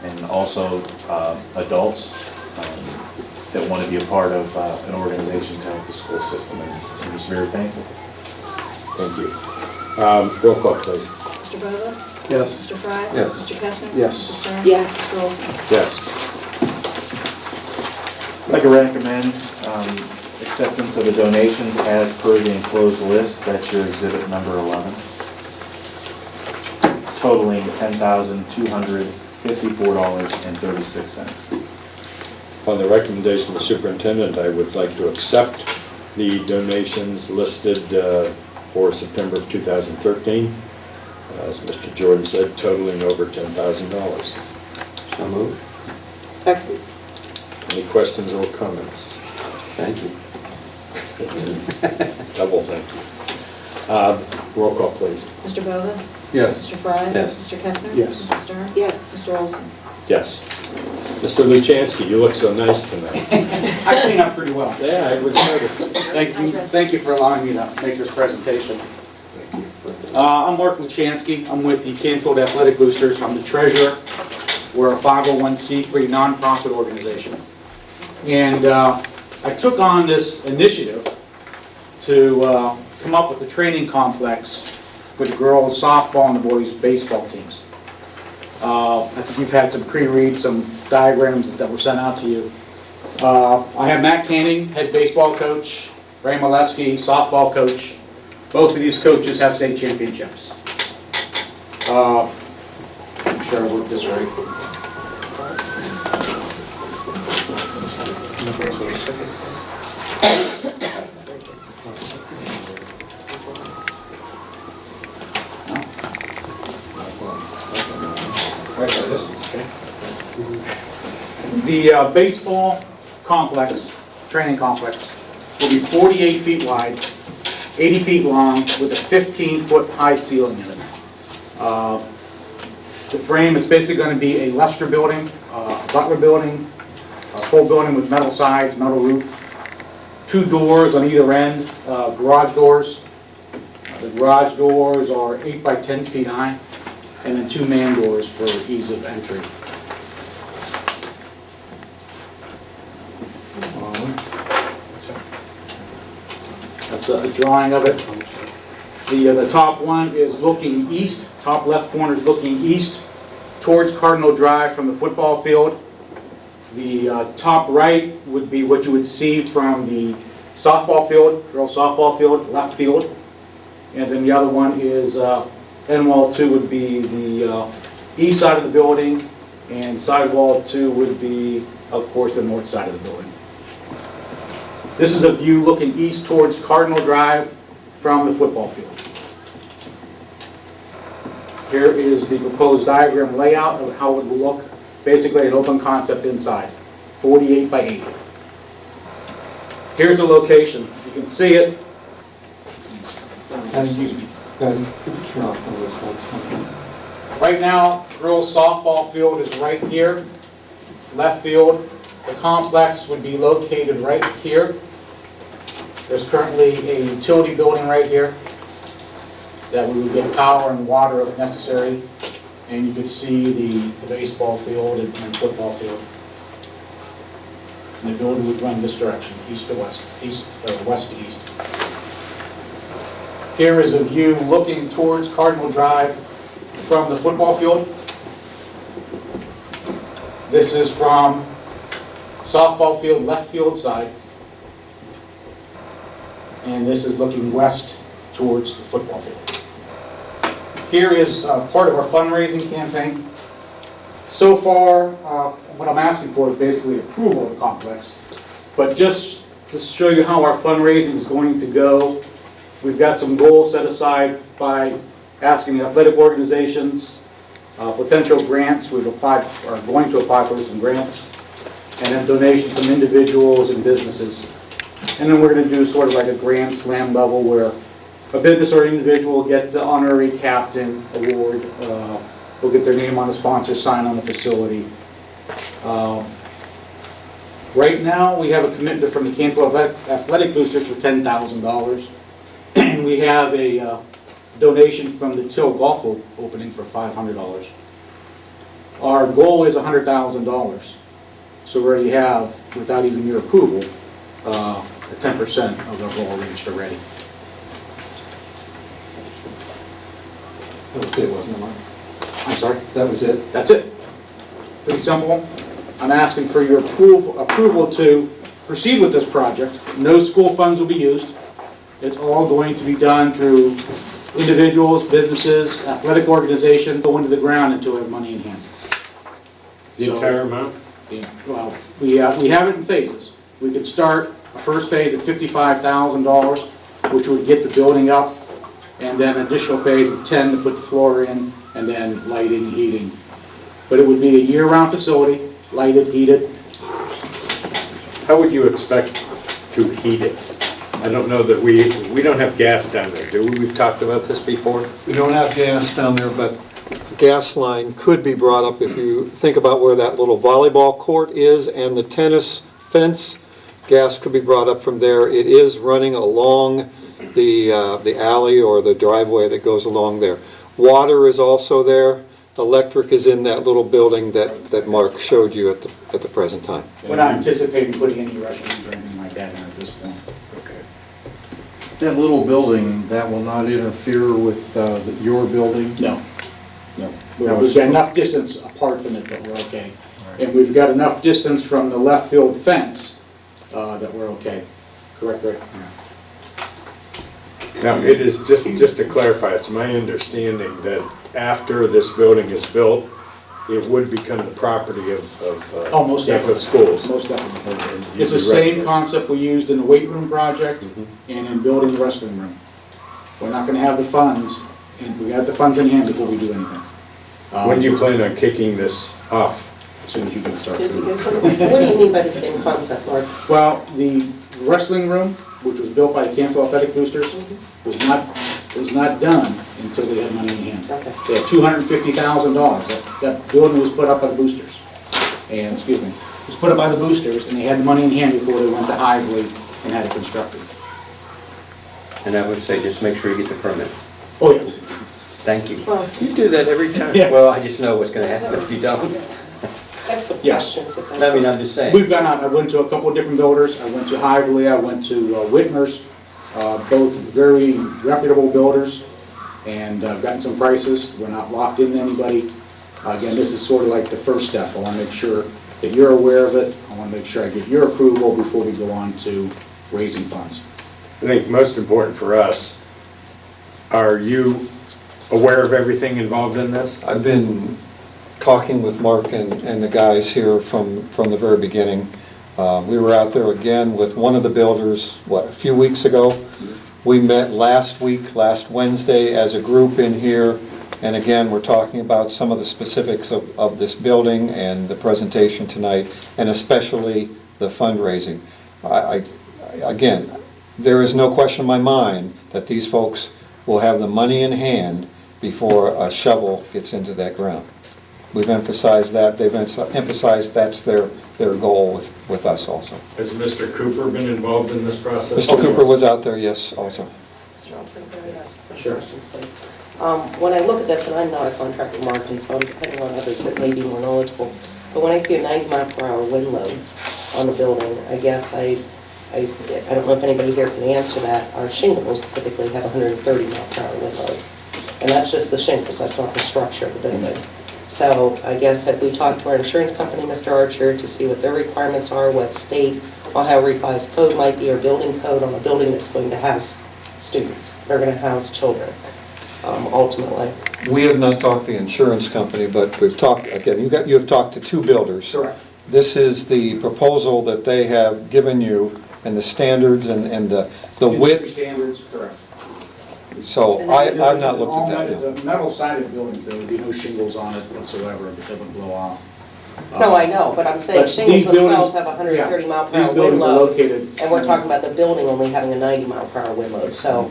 And also adults that want to be a part of an organization to help the school system, and I'm just very thankful. Thank you. Roll call, please. Mr. Bova? Yes. Mr. Fry? Yes. Mr. Kestner? Yes. Mrs. Starr? Yes. Mr. Olson? Yes. I'd like to recommend acceptance of the donations as per the enclosed list. That's your exhibit number 11, totaling $10,254.36. On the recommendation of the superintendent, I would like to accept the donations listed for September of 2013. As Mr. Jordan said, totaling over $10,000. So moved. Second. Any questions or comments? Thank you. Double thank you. Roll call, please. Mr. Bova? Yes. Mr. Fry? Yes. Mr. Kestner? Yes. Mrs. Starr? Yes. Mr. Olson? Yes. Mr. Luchansky, you look so nice tonight. I clean up pretty well. Yeah, I was noticing. Thank you for allowing me to make this presentation. I'm Mark Luchansky. I'm with the Canfield Athletic Boosters. I'm the treasurer. We're a 501c3 nonprofit organization. And I took on this initiative to come up with a training complex for the girls softball and the boys baseball teams. I think you've had some pre-read, some diagrams that were sent out to you. I have Matt Canning, head baseball coach, Ray Molesky, softball coach. Both of these coaches have state championships. I'm sure I wrote this right. The baseball complex, training complex, will be 48 feet wide, 80 feet long, with a 15-foot high ceiling in it. The frame is basically going to be a Lester building, a Butler building, a full building with metal sides, metal roof, 2 doors on either end, garage doors. The garage doors are 8 by 10 feet high, and then 2 man doors for ease of entry. That's a drawing of it. The top one is looking east, top left corner is looking east towards Cardinal Drive from the football field. The top right would be what you would see from the softball field, girls softball field, left field. And then the other one is, end wall 2 would be the east side of the building, and sidewall 2 would be, of course, the north side of the building. This is a view looking east towards Cardinal Drive from the football field. Here is the proposed diagram layout of how it will look. Basically an open concept inside, 48 by 80. Here's the location. You can see it. Excuse me. Right now, girls softball field is right here, left field. The complex would be located right here. There's currently a utility building right here that we would get power and water if necessary. And you could see the baseball field and football field. And the building would run this direction, east to west, west to east. Here is a view looking towards Cardinal Drive from the football field. This is from softball field, left field side. And this is looking west towards the football field. Here is part of our fundraising campaign. So far, what I'm asking for is basically approval of the complex. But just to show you how our fundraising is going to go, we've got some goals set aside by asking the athletic organizations, potential grants. We've applied, are going to apply for some grants, and then donations from individuals and businesses. And then we're going to do sort of like a grand slam level where a business or individual will get the honorary captain award. Will get their name on the sponsor sign on the facility. Right now, we have a commitment from the Canfield Athletic Boosters for $10,000. And we have a donation from the Till Golf opening for $500. Our goal is $100,000. So we already have, without even your approval, 10% of the goal reached already. That was it, wasn't it, Mark? I'm sorry? That was it? That's it. Pretty simple. I'm asking for your approval to proceed with this project. No school funds will be used. It's all going to be done through individuals, businesses, athletic organizations, go into the ground until we have money in hand. The entire amount? Well, we have it in phases. We could start a first phase at $55,000, which would get the building up, and then an additional phase of 10 to put the floor in, and then lighting, heating. But it would be a year-round facility, lighted, heated. How would you expect to heat it? I don't know that we don't have gas down there, do we? We've talked about this before. We don't have gas down there, but the gas line could be brought up if you think about where that little volleyball court is and the tennis fence. Gas could be brought up from there. It is running along the alley or the driveway that goes along there. Water is also there. Electric is in that little building that Mark showed you at the present time. We're not anticipating putting any Russian or anything like that in at this point. Okay. That little building, that will not interfere with your building? No. We've got enough distance apart from it that we're okay. And we've got enough distance from the left field fence that we're okay. Correct, Rick? Now, it is, just to clarify, it's my understanding that after this building is built, it would become the property of Most Canfield definitely. Schools. Most definitely. And It's the you'd be same right. concept we used in the weight room project and in building the wrestling room. We're not going to have the funds, and we got the funds in hand before we do anything. When do you plan on kicking this off? As soon as you can start. What do you mean by the same concept, Mark? Well, the wrestling room, which was built by the Canfield Athletic Boosters, was not done until they had money in hand. They had $250,000. That building was put up by the boosters. And, excuse me, it was put up by the boosters, and they had the money in hand before they went to Higley and had it constructed. And I would say just make sure you get the permit. Oh, yeah. Thank you. Well, You do that every time. Yeah. Well, I just know what's going to happen if you don't. I have some Yeah. questions. If I mean, I'm just saying. We've gone out, I went to a couple of different builders. I went to Higley, I went to Whitmer's, both very reputable builders, and I've gotten some prices. We're not locked into anybody. Again, this is sort of like the first step. I want to make sure that you're aware of it. I want to make sure I get your approval before we go on to raising funds. I think most important for us, are you aware of everything involved in this? I've been talking with Mark and the guys here from the very beginning. We were out there again with one of the builders, a few weeks ago. We met last Wednesday as a group in here, and again, we're talking about some of the specifics of this building and the presentation tonight, and especially the fundraising. Again, there is no question in my mind that these folks will have the money in hand before a shovel gets into that ground. We've emphasized that. They've emphasized that's their goal with us also. Has Mr. Cooper been involved in this process? Mr. Cooper was out there, yes, also. Mr. Olson, can I ask some questions, please? When I look at this, and I'm not a contractor, Mark, and so I'm depending on others that may be more knowledgeable, but when I see a 90-mile-per-hour wind load on a building, I guess I don't know if anybody here can answer that. Our shingles typically have 130-mile-per-hour wind load, and that's just the shingles. That's not the structure of the building. So I guess if we talk to our insurance company, Mr. Archer, to see what their requirements are, what state or how revised code might be, or building code on a building that's going to house students, they're going to house children, ultimately. We have not talked to the insurance company, but we've talked, again, you have talked to two builders. Correct. This is the proposal that they have given you, and the standards and the Industry width. standards, correct. So I've not looked at that It's yet. a metal sided building, there would be no shingles on it whatsoever, it would blow off. No, I know, but I'm saying But shingles these buildings- themselves have 130 mile per These hour wind buildings are load, located. and we're talking about the building only having a 90 mile per hour wind load, so,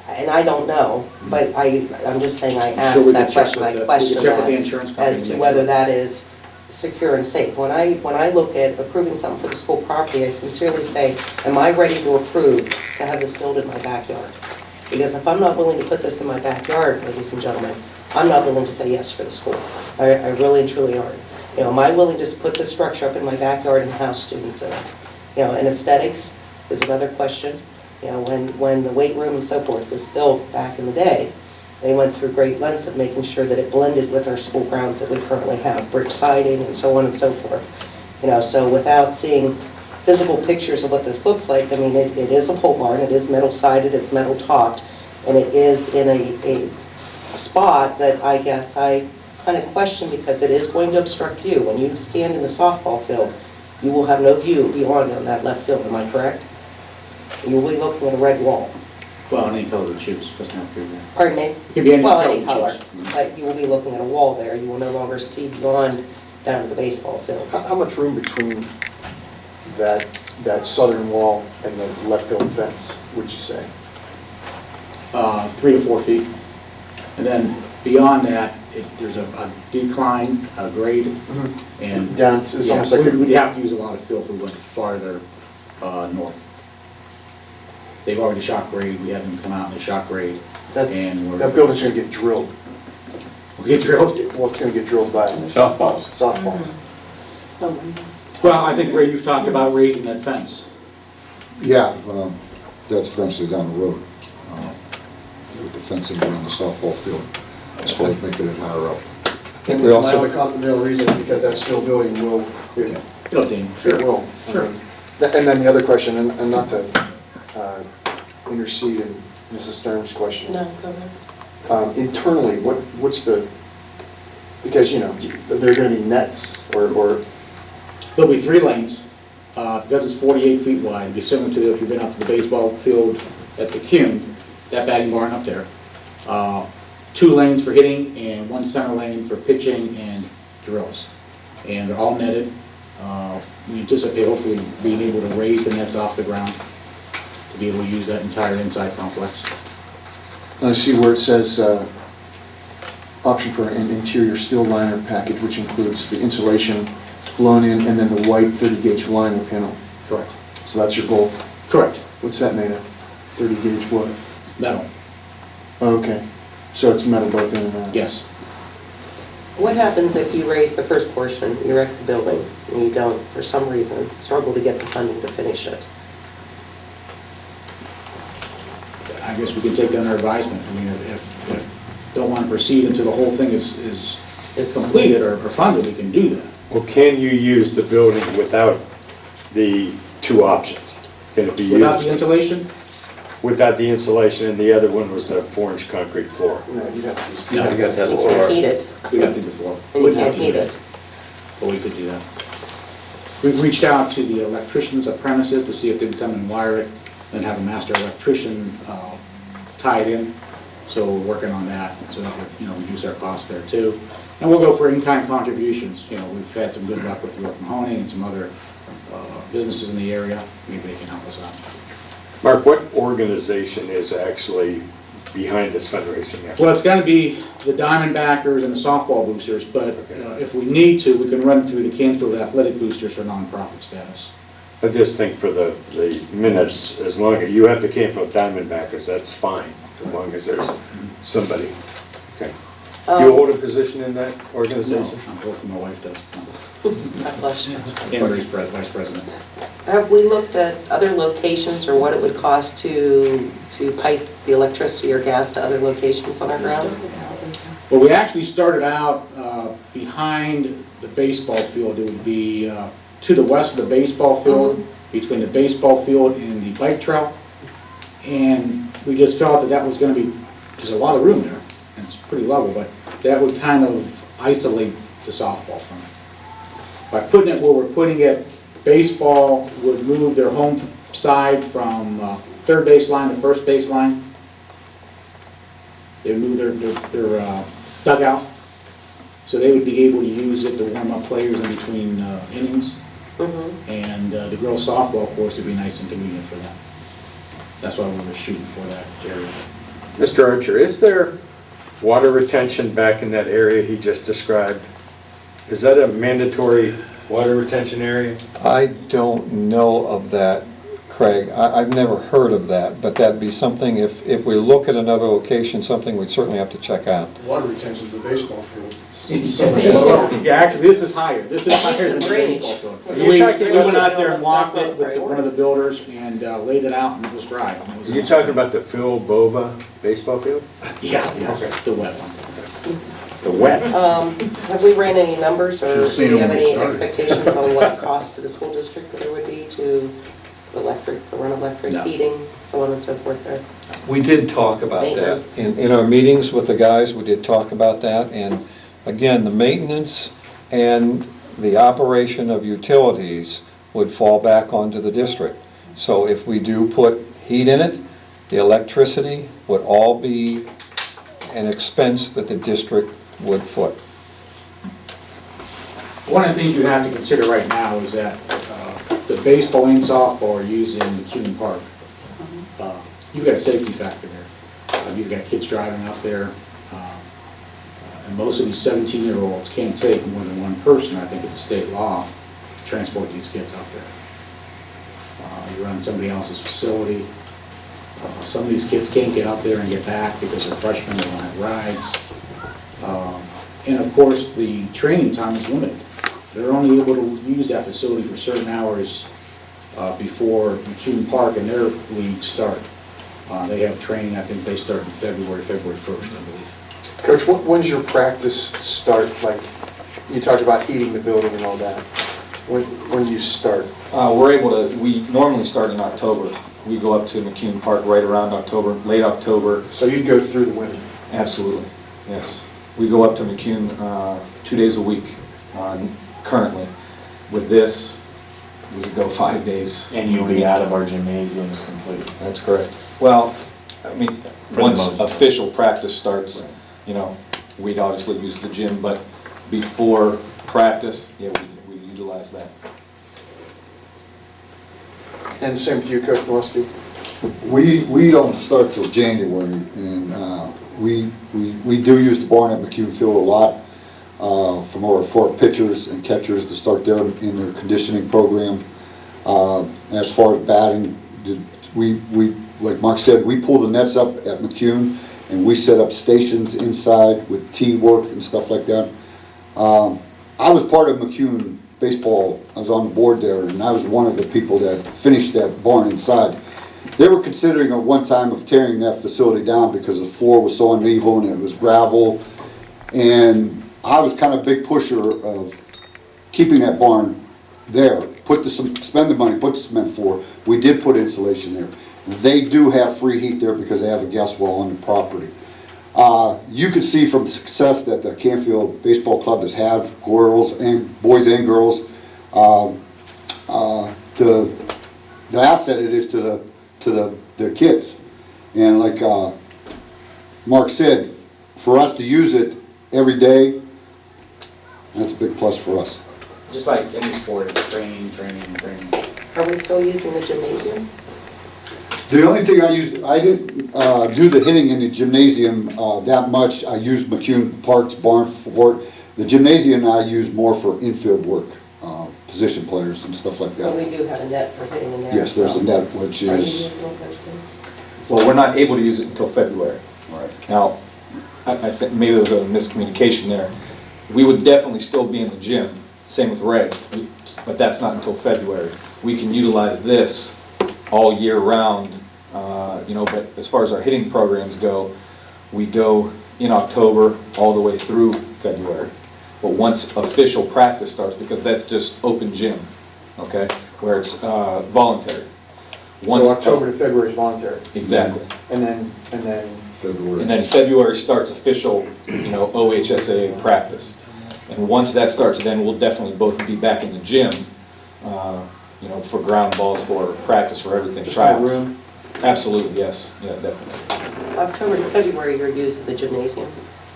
and I don't know, but I'm just saying I asked Sure, we that can check question, with I the- we question can check with the that insurance company as to to make whether sure. that is secure and safe. When I look at approving something for the school property, I sincerely say, am I ready to approve to have this built in my backyard? Because if I'm not willing to put this in my backyard, ladies and gentlemen, I'm not willing to say yes for the school. I really and truly aren't. You know, am I willing to put this structure up in my backyard and house students in it? You know, and aesthetics is another question. You know, when the weight room and so forth was built back in the day, they went through great lengths of making sure that it blended with our school grounds that we currently have, brick siding and so on and so forth. You know, so without seeing physical pictures of what this looks like, I mean, it is a pole barn, it is metal sided, it's metal topped, and it is in a spot that I guess I kind of question because it is going to obstruct view. When you stand in the softball field, you will have no view beyond on that left field, am I correct? You will be looking at a red wall. Well, any color we choose, doesn't have to be. Pardon me? It could be any Well, color any we color, choose. but you will be looking at a wall there. You will no longer see beyond down to the baseball fields. How much room between that southern wall and the left field fence, would you say? 3 to 4 feet. And then beyond that, there's a decline, a grade, and. Down to, it's Yeah, almost like a- we'd have to use a lot of fill if we went farther north. They've already shot grade, we had them come out and they shot grade, and we're. That building's gonna get drilled. We'll get drilled? Well, it's gonna get drilled by. Softballs. Softballs. Well, I think, Ray, you've talked about raising that fence. Yeah, that's eventually down the road, with the fencing around the softball field, as far as making it higher up. And we also- my only reason is because that steel building will, It'll ding, sure. it will. Sure. And then the other question, and not to intercede in Mrs. Stern's question. No, go ahead. Internally, what's the, because, you know, there are gonna be nets or There'll be 3 lanes, because it's 48 feet wide, it'd be similar to if you've been up to the baseball field at the Cume, that batting barn up there. 2 lanes for hitting and 1 center lane for pitching and drills. And they're all netted. We anticipate hopefully being able to raise the nets off the ground to be able to use that entire inside complex. I see where it says, option for an interior steel liner package, which includes the insulation blown in and then the white 30 gauge liner panel. Correct. So that's your goal? Correct. What's that made of? 30 gauge what? Metal. Oh, okay. So it's metal both in and out? Yes. What happens if you raise the first portion, you erect the building, and you don't, for some reason, struggle to get the funding to finish it? I guess we can take that under advisement. I mean, if don't want to proceed until the whole thing is completed or funded, we can do that. Well, can you use the building without the 2 options? Can it be used? Without the insulation? Without the insulation, and the other one was the 4-inch concrete floor. No, you'd have to use. No, You got that You before. can't heat it, We got to do the floor. and you can't heat it. But we could do that. We've reached out to the electrician's apprentices to see if they would come and wire it and have a master electrician tie it in. So we're working on that, so that would, reduce our costs there too. And we'll go for in-kind contributions. We've had some good luck with York Mahoney and some other businesses in the area. Maybe they can help us out. Mark, what organization is actually behind this fundraising effort? Well, it's going to be the Diamondbackers and the softball boosters, but if we need to, we can run through the Canfield Athletic Boosters for nonprofit status. I just think for the minutes, as long as you have the Canfield Diamondbackers, that's fine, as long as there's somebody. Okay. Do you hold a position in that organization? No, unfortunately, my wife does. God bless you. Henry's vice president. Have we looked at other locations or what it would cost to pipe the electricity or gas to other locations on our grounds? Well, we actually started out behind the baseball field. It would be to the west of the baseball field, between the baseball field and the bike trail. And we just felt that that was going to be, there's a lot of room there, and it's pretty level, but that would kind of isolate the softball from it. By putting it where we're putting it, baseball would move their home side from third baseline to first baseline. They would move their dugout, so they would be able to use it to warm up players in between innings. And the girls softball course would be nice and convenient for them. That's why we were shooting for that area. Mr. Archer, is there water retention back in that area he just described? Is that a mandatory water retention area? I don't know of that, Craig. I've never heard of that, but that'd be something, if we look at another location, something we'd certainly have to check out. Water retention's the baseball field. Yeah, actually, this is higher. This is higher than the baseball field. We went out there and walked it with one of the builders and laid it out, and it was dry. And it was Are you talking about the Phil Bova baseball field? Yeah, the wet one. The wet? Have we ran any numbers, or Should've do seen you them have when we any started. expectations on what the cost to the school district there would be to run electric, No. heating, so on and so forth there? We did talk about that. Maintenance. In our meetings with the guys, we did talk about that, and again, the maintenance and the operation of utilities would fall back onto the district. So if we do put heat in it, the electricity would all be an expense that the district would foot. One of the things you have to consider right now is that the baseball and softball are using McCune Park. You've got a safety factor there. You've got kids driving up there, and most of these 17-year-olds can't take more than one person. I think it's a state law to transport these kids up there. You're on somebody else's facility. Some of these kids can't get up there and get back because they're freshmen, they don't have rides. And of course, the training time is limited. They're only able to use that facility for certain hours before McCune Park and their leagues start. They have training, I think they start in February 1st, I believe. Coach, when's your practice start? Like, you talked about heating the building and all that. When do you start? We normally start in October. We go up to McCune Park right around October, late October. So you'd go through the winter? Absolutely, yes. We go up to McCune 2 days a week currently. With this, we could go 5 days. And you'll be out of our gymnasiums completely. That's correct. Well, I mean, the once most part. official practice starts, you know, we'd obviously use the gym, but before practice, yeah, we utilize that. And the same with you, Coach Molesky? We don't start till January, and we do use the barn at McCune Field a lot for our pitchers and catchers to start there in their conditioning program. As far as batting, like Mark said, we pull the nets up at McCune, and we set up stations inside with tee work and stuff like that. I was part of McCune baseball. I was on the board there, and I was one of the people that finished that barn inside. They were considering at one time of tearing that facility down because the floor was so uneven and it was gravel. And I was kind of a big pusher of keeping that barn there. Spend the money, put the cement floor. We did put insulation there. They do have free heat there because they have a gas well on the property. You can see from the success that the Canfield Baseball Club has had, boys and girls, the asset it is to their kids. And like Mark said, for us to use it every day, that's a big plus for us. Just like any sport, it's training. Are we still using the gymnasium? The only thing I didn't do the hitting in the gymnasium that much. I used McCune Park's barn for it. The gymnasium I use more for infield work, position players and stuff like But that. we do have a net for hitting in there. Yes, there's a net, which Are you is, using it, Coach Kim? Well, we're not able to use it until February. Right. Now, I think maybe there's a miscommunication there. We would definitely still be in the gym, same with Ray, but that's not until February. We can utilize this all year round, but as far as our hitting programs go, we go in October all the way through February. But once official practice starts, because that's just open gym, okay, where it's voluntary. So October to February is voluntary? Exactly. And then February. And then February starts official, OHSAA practice. And once that starts, then we'll definitely both be back in the gym, for ground balls, for practice, for everything. Just in the tryouts. room? Absolutely, yes, yeah, definitely. October to February, you're using the gymnasium?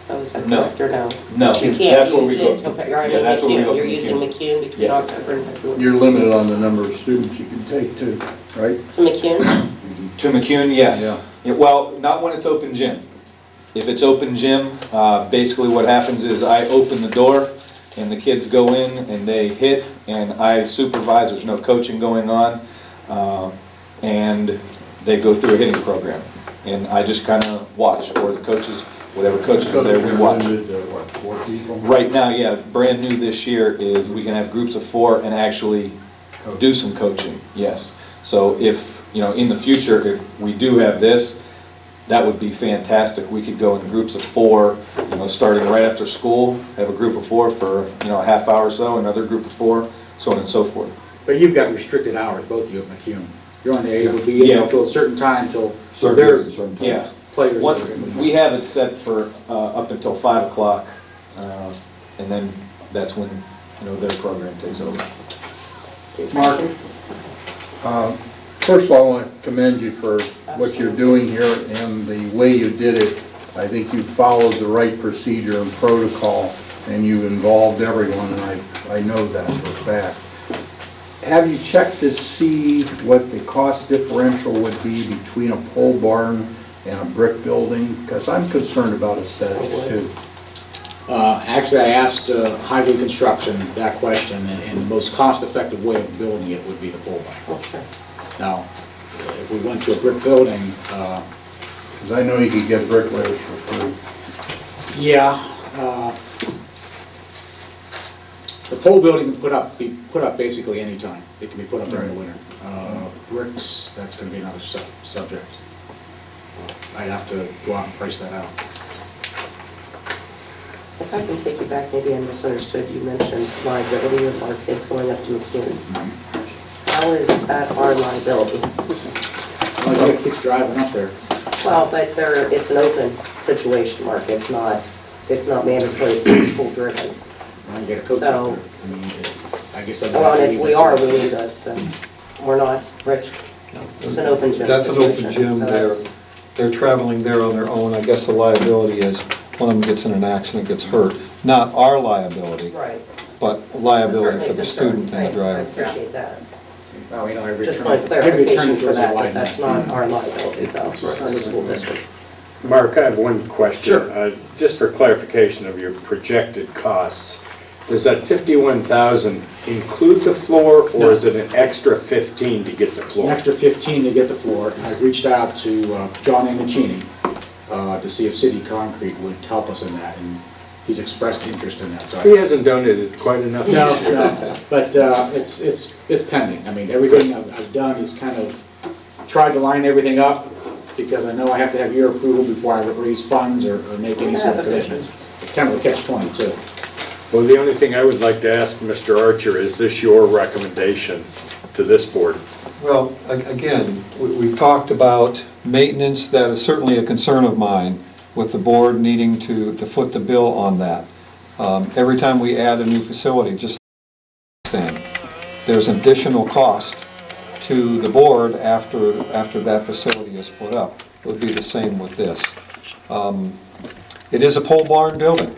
Oh, is that No. correct or no? No, You can't that's where we use go. it until February. Yeah, that's where we go You're to using McCune. McCune between Yes. October and February? You're limited on the number of students you can take too, right? To McCune? To McCune, yes. Yeah. Yeah, well, not when it's open gym. If it's open gym, basically what happens is I open the door and the kids go in and they hit and I supervise, there's no coaching going on, and they go through a hitting program. And I just kind of watch, or the coaches, whatever coaches are there, we watch. Limited to, what, 4 people? Right now, yeah, brand new this year is we can have groups of 4 and actually do some coaching, yes. So if, in the future, if we do have this, that would be fantastic. We could go in groups of 4, starting right after school, have a group of 4 for, a half hour or so, another group of 4, so on and so forth. But you've got restricted hours, both of you at McCune. You're only able to be in Yeah. until a certain time, till Certain their days and certain times. Yeah. players. We have it set for up until 5 o'clock, and then that's when, their program takes over. Mark, first of all, I want to commend you for what you're doing here and the way you did it. I think you followed the right procedure and protocol, and you involved everyone, and I know that for a fact. Have you checked to see what the cost differential would be between a pole barn and a brick building? Because I'm concerned about aesthetics too. Actually, I asked Highway Construction that question, and the most cost-effective way of building it would be the pole barn. Okay. Now, if we went to a brick building, Because I know you could get bricklayers for free. yeah, the pole building can be put up basically any time. It can be put up during the winter. Bricks, that's going to be another subject. I'd have to go out and price that out. If I can take you back, maybe I misunderstood. You mentioned liability of our kids going up to McCune. How is that our liability? Well, you got kids driving up there. Well, but it's an open situation, Mark. It's not mandatory, it's school driven. I get a coach So- up there. I mean, I guess I'd Well, have to and if leave we it are, to- we need to, we're not, Rich. It's an open gym That's an situation, open gym, so they're, that's- they're traveling there on their own. I guess the liability is one of them gets in an accident, gets hurt. Not our liability, Right. but liability for Certainly the concerned. student and the I driver. appreciate that. Well, every Just attorney- my every attorney clarification for throws a that, wide that's net. not our liability though, it's the school district. Mark, I have one question. Sure. Just for clarification of your projected costs, does that 51,000 include the floor, or No. is it an extra 15 to get the It's an floor? extra 15 to get the floor. I reached out to John Amicini to see if City Concrete would help us in that, and he's expressed interest in that. So He hasn't donated quite enough. No, no, but it's pending. I mean, everything I've done is kind of tried to line everything up, because I know I have to have your approval before I raise funds or make any sort of commitments. It's kind of a catch-22. Well, the only thing I would like to ask Mr. Archer, is this your recommendation to this board? Well, again, we've talked about maintenance. That is certainly a concern of mine, with the board needing to foot the bill on that. Every time we add a new facility, just understand, there's additional cost to the board after that facility is put up. It would be the same with this. It is a pole barn building.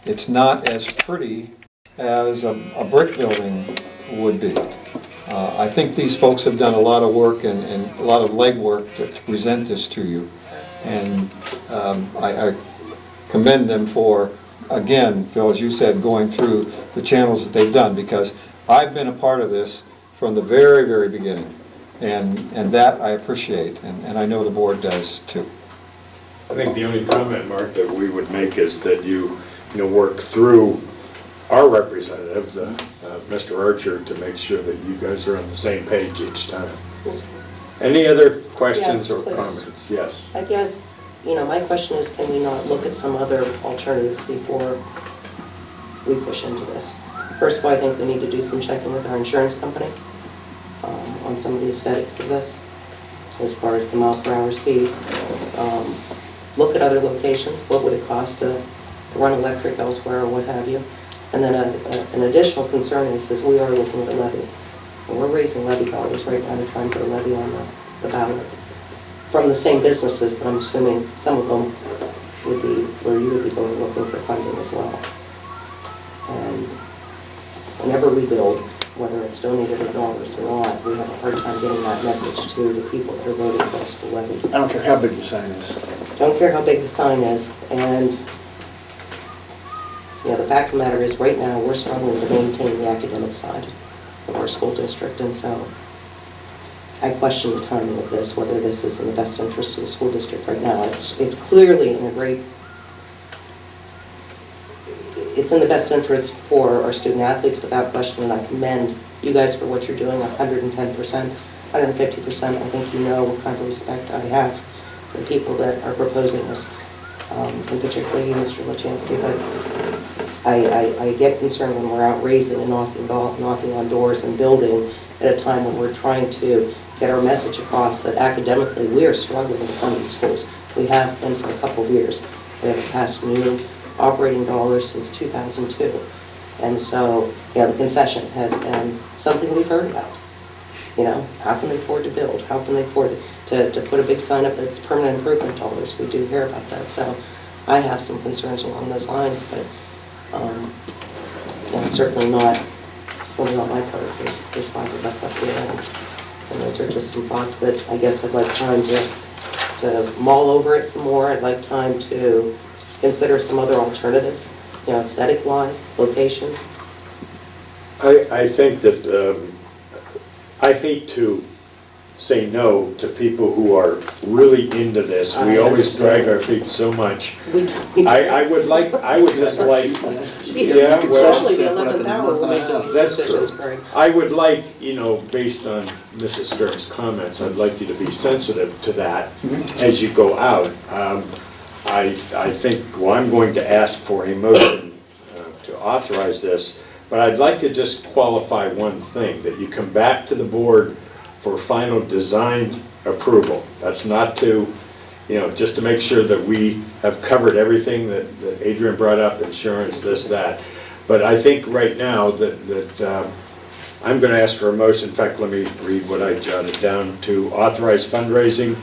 It's not as pretty as a brick building would be. I think these folks have done a lot of work and a lot of legwork to present this to you. And I commend them for, again, Phil, as you said, going through the channels that they've done, because I've been a part of this from the very, very beginning. And that I appreciate, and I know the board does too. I think the only comment, Mark, that we would make is that you work through our representative, Mr. Archer, to make sure that you guys are on the same page each time. Any other questions Yes, or please. comments? Yes. I guess you know, my question is, can we not look at some other alternatives before we push into this? First of all, I think we need to do some checking with our insurance company on some of the aesthetics of this, as far as the mile per hour speed. Look at other locations, what would it cost to run electric elsewhere or what have you. And then an additional concern is we are looking at a levy. And we're raising levy dollars right now to try and put a levy on the ballot from the same businesses that I'm assuming some of them would be, where you would be going looking for funding as well. And whenever we build, whether it's donated or dollars or not, we have a hard time getting that message to the people that are voting for us for levies. I don't care how big the sign is. Don't care how big the sign is, and the fact of the matter is, right now, we're struggling to maintain the academic side of our school district, and so I question the timing of this, whether this is in the best interest of the school district right now. It's clearly in it's in the best interest for our student athletes, without question, and I commend you guys for what you're doing, 110%, 150%. I think you know what kind of respect I have for the people that are proposing this, and particularly you, Mr. Lachansky, but I get concerned when we're out raising and knocking on doors and building at a time when we're trying to get our message across that academically we are struggling to fund these schools. We have been for a couple of years. We haven't passed new operating dollars since 2002. And so, the concession has been something we've heard about. How can they afford to build? How can they afford to put a big sign up that's permanent improvement dollars? We do hear about that. So I have some concerns along those lines, but it's certainly not only on my part. There's 5 of us up here. And those are just some thoughts that I guess I'd like time to mull over it some more. I'd like time to consider some other alternatives, aesthetic-wise, locations. I think that I hate to say no to people who are really into this. We always drag our feet so much. I would just like, yeah, well, Especially the 11th hour, we'll make those that's decisions, true. Greg. I would like, based on Mrs. Stern's comments, I'd like you to be sensitive to that as you go out. I think, I'm going to ask for a motion to authorize this, but I'd like to just qualify one thing, that you come back to the board for final design approval. That's not to, just to make sure that we have covered everything that Adrian brought up, insurance, this, that. But I think right now that I'm going to ask for a motion. In fact, let me read what I jotted down: to authorize fundraising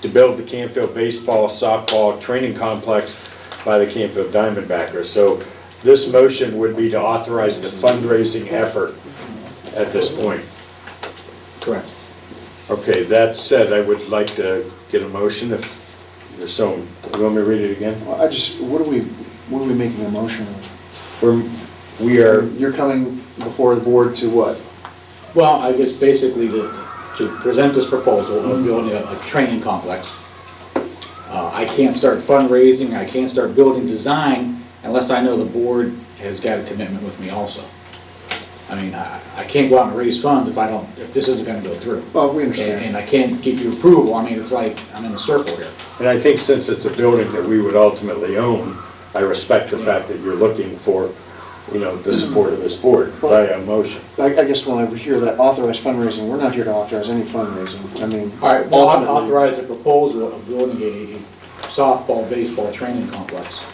to build the Canfield baseball, softball training complex by the Canfield Diamondbackers. So this motion would be to authorize the fundraising effort at this point. Correct. Okay, that said, I would like to get a motion if there's some. You want me to read it again? Well, what are we making a motion of? We are. You're coming before the board to what? Well, I guess basically to present this proposal of building a training complex. I can't start fundraising, I can't start building design unless I know the board has got a commitment with me also. I mean, I can't go out and raise funds if this isn't gonna go through. Well, we understand. And I can't get your approval. I mean, it's like I'm in a circle here. And I think since it's a building that we would ultimately own, I respect the fact that you're looking for, the support of this board by a motion. I guess when I hear that authorized fundraising, we're not here to authorize any fundraising. I mean, All right, well, I'll ultimately, authorize a proposal of building a softball, baseball training complex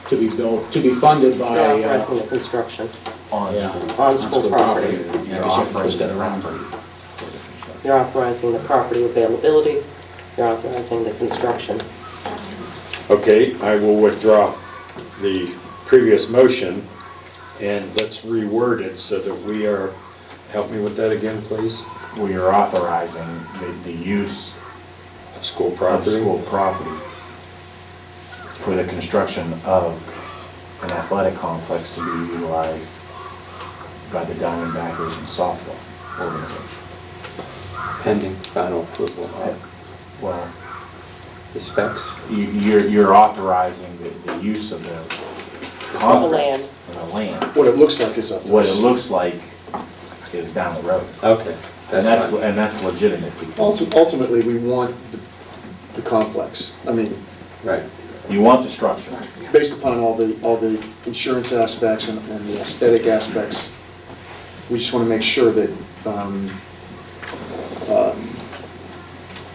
to be built, to be funded by. You're authorizing the construction Yeah. on school property. You're authorizing the property. You're authorizing the property availability. You're authorizing the construction. Okay, I will withdraw the previous motion, and let's reword it so that we are, help me with that again, please? We are authorizing the use Of school of property? school property for the construction of an athletic complex to be utilized by the Diamondbackers and softball organization. Pending final approval of Well, the specs. you're authorizing the use of the complex and the land. what it looks like is up to What us. it looks like is down the road. Okay. And that's legitimate. because- Ultimately, we want the complex. I mean, Right. You want the structure. Based upon all the insurance aspects and the aesthetic aspects, we just want to make sure that,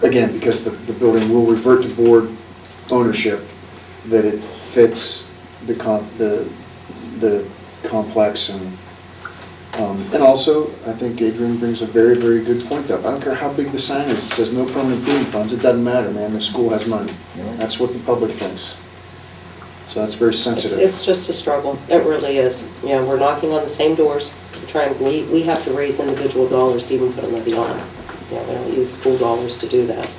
again, because the building will revert to board ownership, that it fits the complex and also, I think Adrian brings a very, very good point up. I don't care how big the sign is, it says no permanent improvement funds, it doesn't matter, man, the school has money. That's what the public thinks. So that's very sensitive. It's just a struggle, it really is. You know, we're knocking on the same doors, we have to raise individual dollars to even put a levy on. You know, we don't use school dollars to do that.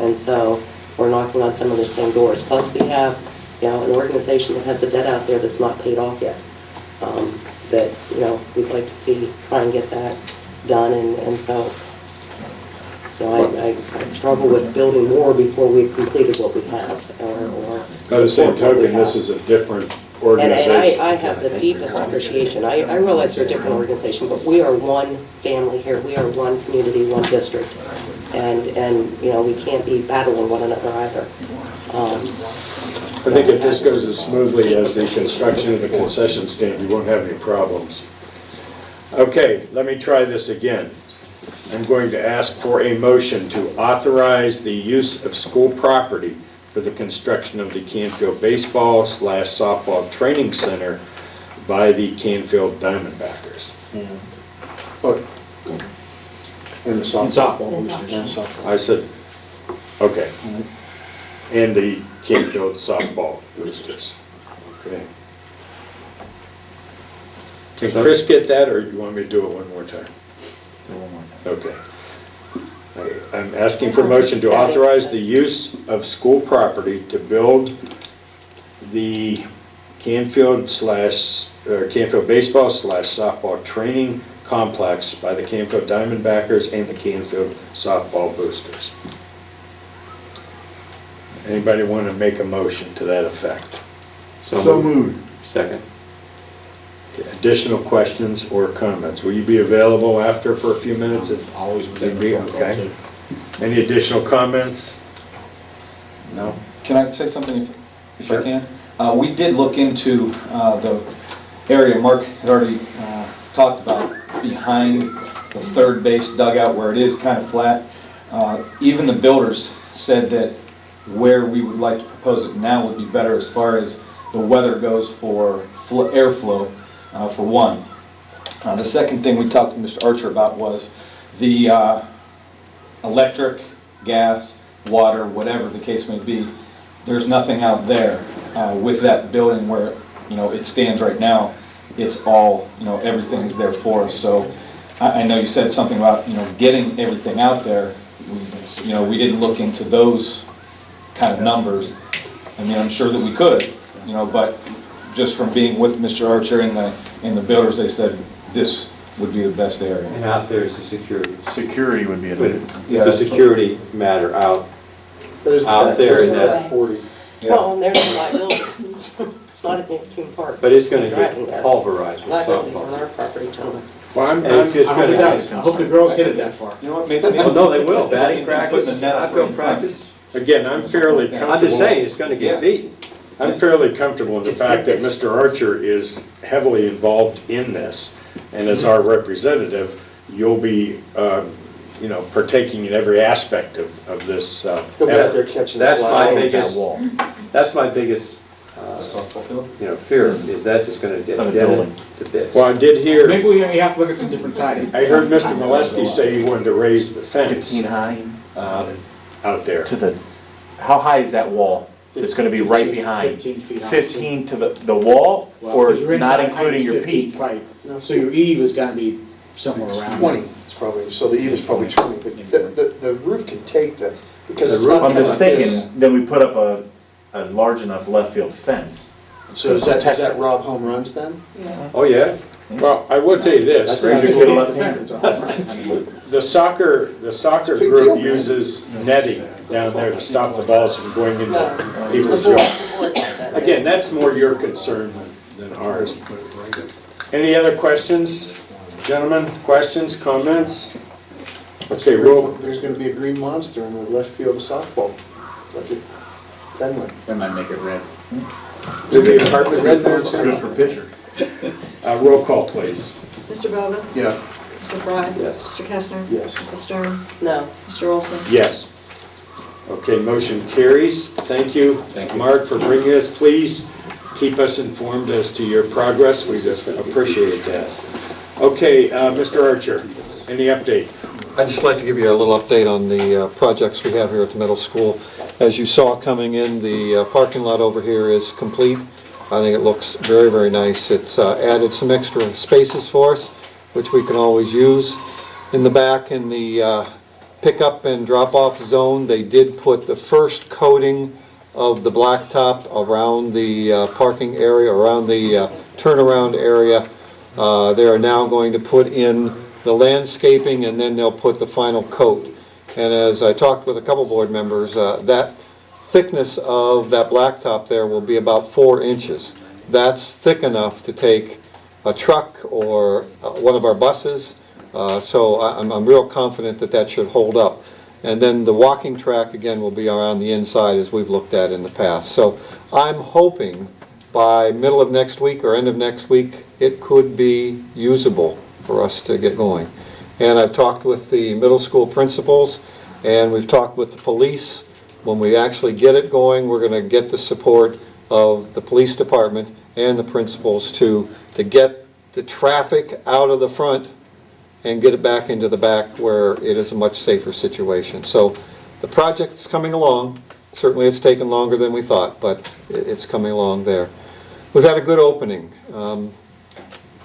And so, we're knocking on some of the same doors. Plus, we have, you know, an organization that has a debt out there that's not paid off yet. That, you know, we'd like to see, try and get that done, and so, you know, I struggle with building more before we've completed what we have, or By the same support what we token, this have. is a different And organization. I have the deepest appreciation. I realize we're a different organization, but we are one family here. We are one community, one district. And you know, we can't be battling one another either. I think if this goes as smoothly as the construction of the concession stand, you won't have any problems. Okay, let me try this again. I'm going to ask for a motion to authorize the use of school property for the construction of the Canfield baseball/softball training center by the Canfield Diamondbackers. And the softball boosters. And softball. I said, okay. And the Canfield softball boosters. Okay. Can Chris get that, or do you want me to do it one more time? Okay. I'm asking for motion to authorize the use of school property to build the Canfield baseball/softball training complex by the Canfield Diamondbackers and the Canfield softball boosters. Anybody want to make a motion to that effect? So moved. Second. Additional questions or comments? Will you be available after for a few minutes? Always within the okay. Any additional comments? No? Can I say something if I can? We did look into the area Mark had already talked about behind the third base dugout where it is kind of flat. Even the builders said that where we would like to propose it now would be better as far as the weather goes for airflow, for one. The second thing we talked to Mr. Archer about was the electric, gas, water, whatever the case may be. There's nothing out there with that building where, you know, it stands right now. It's all, you know, everything's there for us. So I know you said something about, you know, getting everything out there. We didn't look into those kind of numbers. I mean, I'm sure that we could, you know, but just from being with Mr. Archer and the builders, they said this would be the best area. And out there is the security. Security would be It's a security matter out there in that 40. Well, and there's a liability. It's not a King Park. But it's gonna get Driving there. pulverized with Liabilities on softballs. our property, gentlemen. Well, And it's just I hope gonna it does. I hope the girls hit it that far. You know what, maybe. Oh, no, they will. Batting Putting practice, the net up outfield in front. practice. Again, I'm fairly comfortable. I'm just saying, it's gonna get beat. I'm fairly comfortable in the fact that Mr. Archer is heavily involved in this, and as our representative, you'll be, you know, partaking in every aspect of this He'll be out effort. there catching the That's my fly. biggest, that's my biggest, you know, fear, is that just gonna get dead to bits. Well, I did hear, Maybe we have to look at some different siding. I heard Mr. Molesky say he wanted to raise the 15 fence high out there. to the, how high is that wall? It's gonna be right behind. 15 feet high. 15 to the wall, or Because your not inside height including is your 15 peak? feet. So your eve is gonna be somewhere around. 20, it's probably, so the eve is probably 20, but the roof can take the, because it's not. I'm just like this. thinking, then we put up a large enough left field fence. So does that rob home runs then? Oh, yeah? Well, I will tell you this, Raise your kid left It's the fence, it's a home run. the soccer Big group deal, man. uses netting down there to stop the balls from going into people's yards. Again, that's more your concern than ours. Any other questions? Gentlemen, questions, comments? Let's say roll. There's gonna be a green monster in the left field of softball. Then I make it red. Do the apartment red there too? Good for picture. Roll call, please. Mr. Bova? Yes. Mr. Fry? Yes. Mr. Kestner? Yes. Mrs. Stern? No. Mr. Olson? Yes. Okay, motion carries. Thank you, Mark, for bringing us. Please keep us informed as to your progress. We just appreciate that. Okay, Mr. Archer, any update? I'd just like to give you a little update on the projects we have here at the middle school. As you saw coming in, the parking lot over here is complete. I think it looks very, very nice. It's added some extra spaces for us, which we can always use. In the back, in the pickup and drop-off zone, they did put the first coating of the blacktop around the parking area, around the turnaround area. They are now going to put in the landscaping, and then they'll put the final coat. And as I talked with a couple board members, that thickness of that blacktop there will be about 4 inches. That's thick enough to take a truck or one of our buses, so I'm real confident that that should hold up. And then the walking track, again, will be around the inside as we've looked at in the past. So I'm hoping by middle of next week or end of next week, it could be usable for us to get going. And I've talked with the middle school principals, and we've talked with the police. When we actually get it going, we're going to get the support of the police department and the principals to get the traffic out of the front and get it back into the back where it is a much safer situation. So the project's coming along. Certainly it's taken longer than we thought, but it's coming along there. We've had a good opening.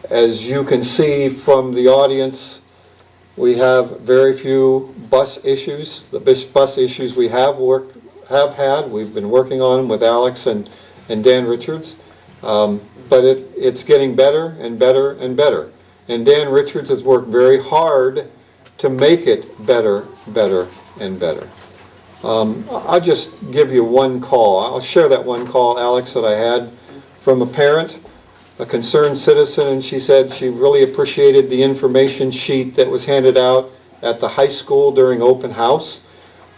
As you can see from the audience, we have very few bus issues. The bus issues we have had, we've been working on with Alex and Dan Richards. But it's getting better and better and better. And Dan Richards has worked very hard to make it better, better, and better. I'll just give you one call. I'll share that one call, Alex, that I had from a parent, a concerned citizen, and she said she really appreciated the information sheet that was handed out at the high school during open house.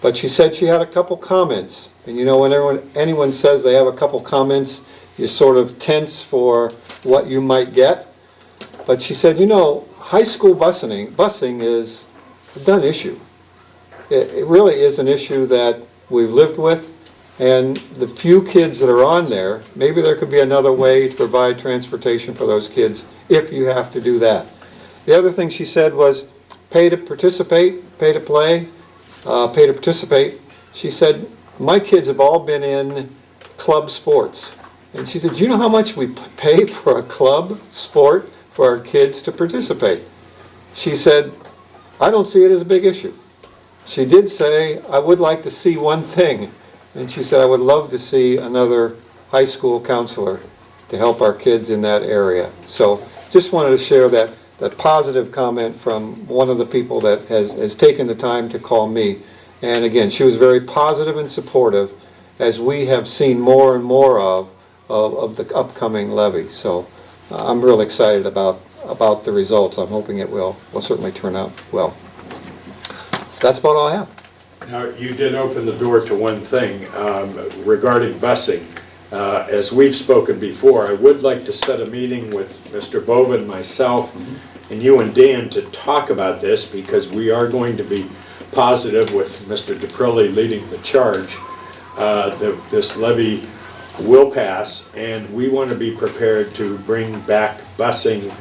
But she said she had a couple comments. And you know, when anyone says they have a couple comments, you sort of tense for what you might get. But she said, you know, high school busing is a done issue. It really is an issue that we've lived with, and the few kids that are on there, maybe there could be another way to provide transportation for those kids if you have to do that. The other thing she said was pay to participate, pay to play, pay to participate. She said, my kids have all been in club sports. And she said, do you know how much we pay for a club sport for our kids to participate? She said, I don't see it as a big issue. She did say, I would like to see one thing. And she said, I would love to see another high school counselor to help our kids in that area. So just wanted to share that positive comment from one of the people that has taken the time to call me. And again, she was very positive and supportive, as we have seen more and more of the upcoming levy. So I'm real excited about the results. I'm hoping it will certainly turn out well. That's about all I have. Now, you did open the door to one thing regarding busing. As we've spoken before, I would like to set a meeting with Mr. Bova and myself and you and Dan to talk about this, because we are going to be positive with Mr. DePrilli leading the charge. This levy will pass, and we want to be prepared to bring back busing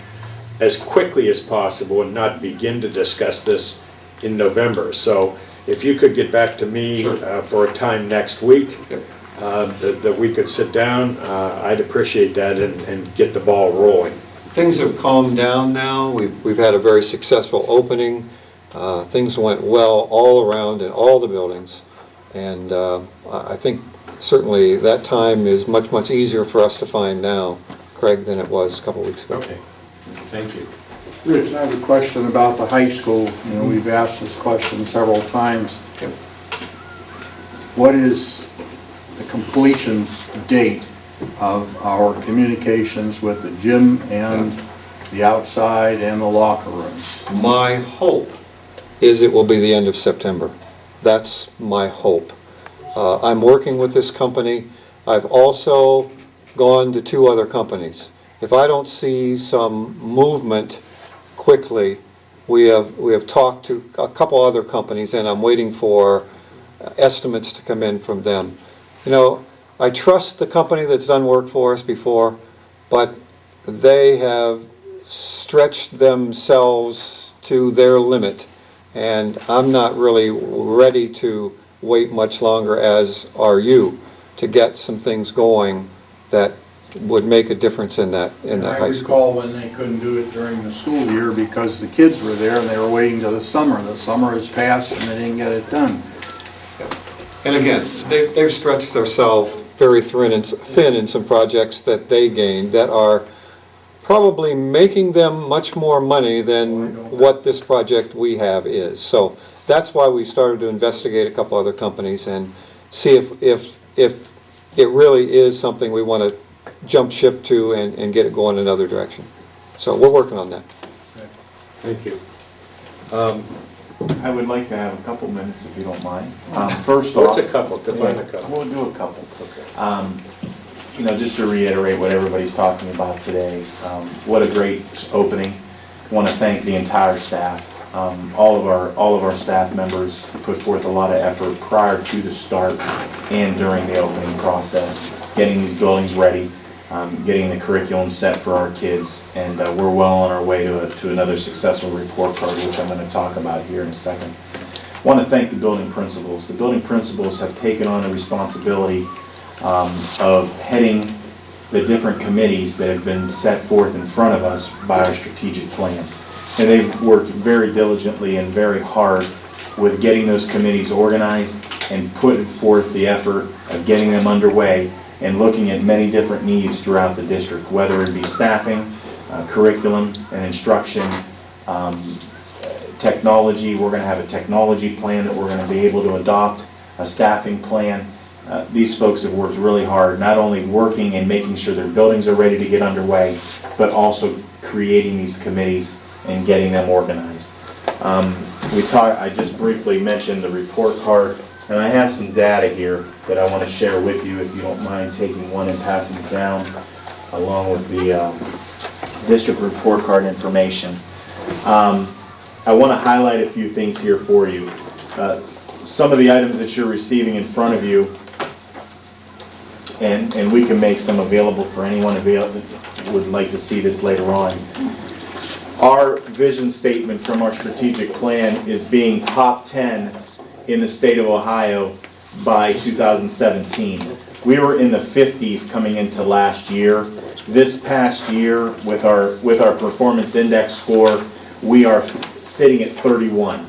as quickly as possible and not begin to discuss this in November. So if you could get back to me for a time next week, that we could sit down, I'd appreciate that and get the ball rolling. Things have calmed down now. We've had a very successful opening. Things went well all around in all the buildings. And I think certainly that time is much, much easier for us to find now, Craig, than it was a couple weeks ago. Okay, thank you. Rich, I have a question about the high school. You know, we've asked this question several times. What is the completion date of our communications with the gym and the outside and the locker rooms? My hope is it will be the end of September. That's my hope. I'm working with this company. I've also gone to 2 other companies. If I don't see some movement quickly, we have talked to a couple other companies, and I'm waiting for estimates to come in from them. You know, I trust the company that's done work for us before, but they have stretched themselves to their limit, and I'm not really ready to wait much longer, as are you, to get some things going that would make a difference in that high school. I recall when they couldn't do it during the school year because the kids were there and they were waiting till the summer. The summer has passed and they didn't get it done. And again, they've stretched themselves very thin in some projects that they gained that are probably making them much more money than what this project we have is. So that's why we started to investigate a couple other companies and see if it really is something we want to jump ship to and get it going in another direction. So we're working on that. Thank you. I would like to have a couple minutes if you don't mind. First What's off. a couple? Define a couple. We'll do a couple. You know, just to reiterate what everybody's talking about today, what a great opening. I want to thank the entire staff. All of our staff members put forth a lot of effort prior to the start and during the opening process, getting these buildings ready, getting the curriculum set for our kids, and we're well on our way to another successful report card, which I'm going to talk about here in a second. I want to thank the building principals. The building principals have taken on the responsibility of heading the different committees that have been set forth in front of us by our strategic plan. And they've worked very diligently and very hard with getting those committees organized and putting forth the effort of getting them underway and looking at many different needs throughout the district, whether it be staffing, curriculum and instruction, technology. We're going to have a technology plan that we're going to be able to adopt, a staffing plan. These folks have worked really hard, not only working and making sure their buildings are ready to get underway, but also creating these committees and getting them organized. I just briefly mentioned the report card, and I have some data here that I want to share with you, if you don't mind taking one and passing it down, along with the district report card information. I want to highlight a few things here for you. Some of the items that you're receiving in front of you, and we can make some available for anyone that would like to see this later on. Our vision statement from our strategic plan is being top 10 in the state of Ohio by 2017. We were in the 50s coming into last year. This past year, with our performance index score, we are sitting at 31.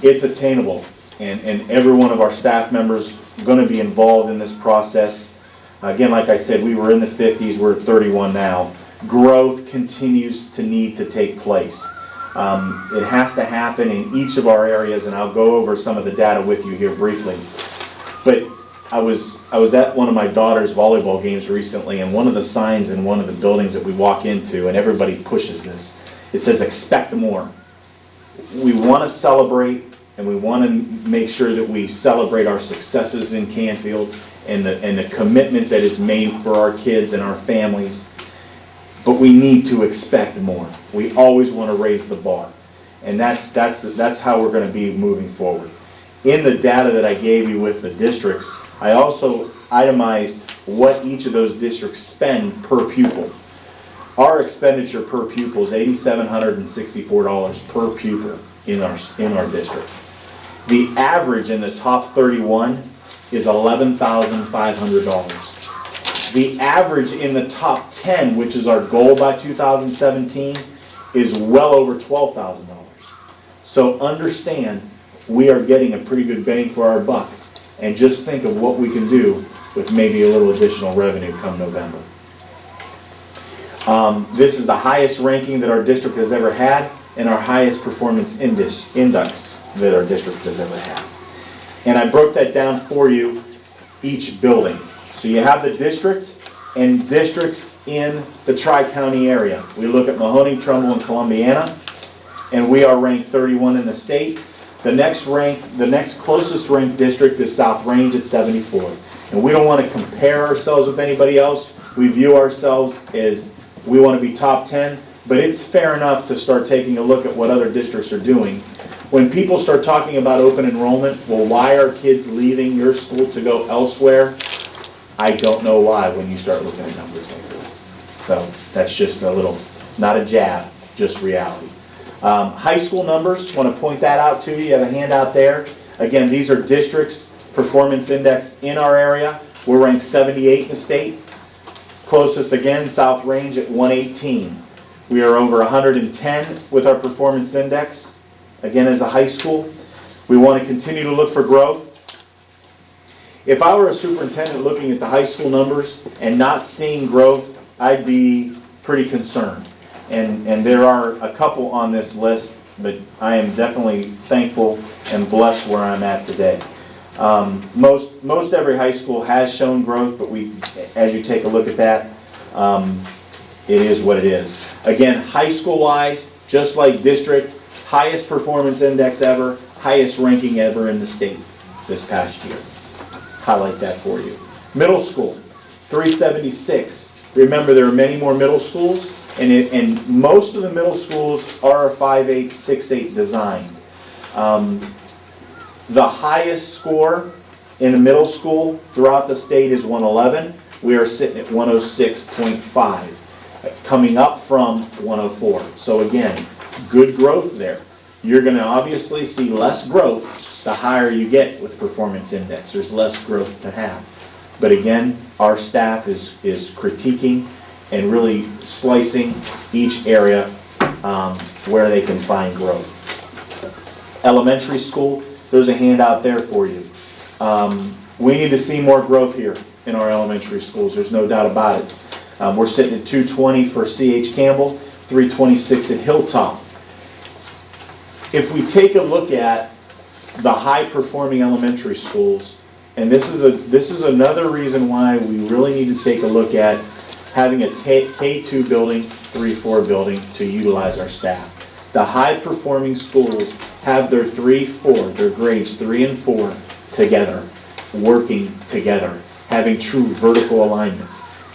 It's attainable, and every one of our staff members are going to be involved in this process. Again, like I said, we were in the 50s, we're at 31 now. Growth continues to need to take place. It has to happen in each of our areas, and I'll go over some of the data with you here briefly. But I was at one of my daughter's volleyball games recently, and one of the signs in one of the buildings that we walk into, and everybody pushes this, it says expect more. We want to celebrate, and we want to make sure that we celebrate our successes in Canfield and the commitment that is made for our kids and our families. But we need to expect more. We always want to raise the bar. And that's how we're going to be moving forward. In the data that I gave you with the districts, I also itemized what each of those districts spend per pupil. Our expenditure per pupil is $8,764 per pupil in our district. The average in the top 31 is $11,500. The average in the top 10, which is our goal by 2017, is well over $12,000. So understand, we are getting a pretty good bang for our buck. And just think of what we can do with maybe a little additional revenue come November. This is the highest ranking that our district has ever had, and our highest performance index that our district has ever had. And I broke that down for you, each building. So you have the district and districts in the Tri-County area. We look at Mahoning, Trumbull, and Columbiana, and we are ranked 31 in the state. The next closest ranked district is South Range at 74. And we don't want to compare ourselves with anybody else. We view ourselves as, we want to be top 10, but it's fair enough to start taking a look at what other districts are doing. When people start talking about open enrollment, well, why are kids leaving your school to go elsewhere? I don't know why when you start looking at numbers like this. So that's just a little, not a jab, just reality. High school numbers, want to point that out to you. You have a handout there. Again, these are districts' performance index in our area. We're ranked 78 in the state. Closest again, South Range at 118. We are over 110 with our performance index, again as a high school. We want to continue to look for growth. If I were a superintendent looking at the high school numbers and not seeing growth, I'd be pretty concerned. And there are a couple on this list, but I am definitely thankful and blessed where I'm at today. Most every high school has shown growth, but as you take a look at that, it is what it is. Again, high school wise, just like district, highest performance index ever, highest ranking ever in the state this past year. Highlight that for you. Middle school, 376. Remember, there are many more middle schools, and most of the middle schools are a 5.8, 6.8 design. The highest score in a middle school throughout the state is 111. We are sitting at 106.5, coming up from 104. So again, good growth there. You're going to obviously see less growth the higher you get with performance index. There's less growth to have. But again, our staff is critiquing and really slicing each area where they can find growth. Elementary school, there's a handout there for you. We need to see more growth here in our elementary schools. There's no doubt about it. We're sitting at 220 for C.H. Campbell, 326 at Hilltop. If we take a look at the high-performing elementary schools, and this is another reason why we really need to take a look at having a K2 building, 3-4 building to utilize our staff. The high-performing schools have their 3-4, their grades 3 and 4 together, working together, having true vertical alignment.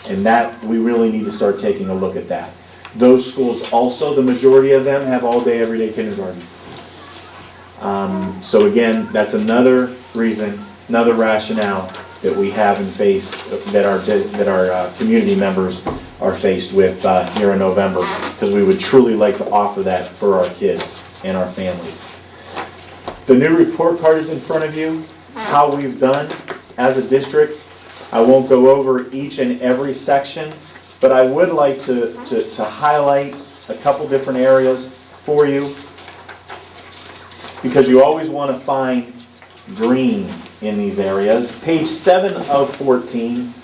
And that, we really need to start taking a look at that. Those schools also, the majority of them, have all-day, everyday kindergarten. So again, that's another reason, another rationale that we have and face, that our community members are faced with here in November, because we would truly like to offer that for our kids and our families. The new report card is in front of you, how we've done as a district. I won't go over each and every section, but I would like to highlight a couple different areas for you, because you always want to find green in these areas. Page 7 of 14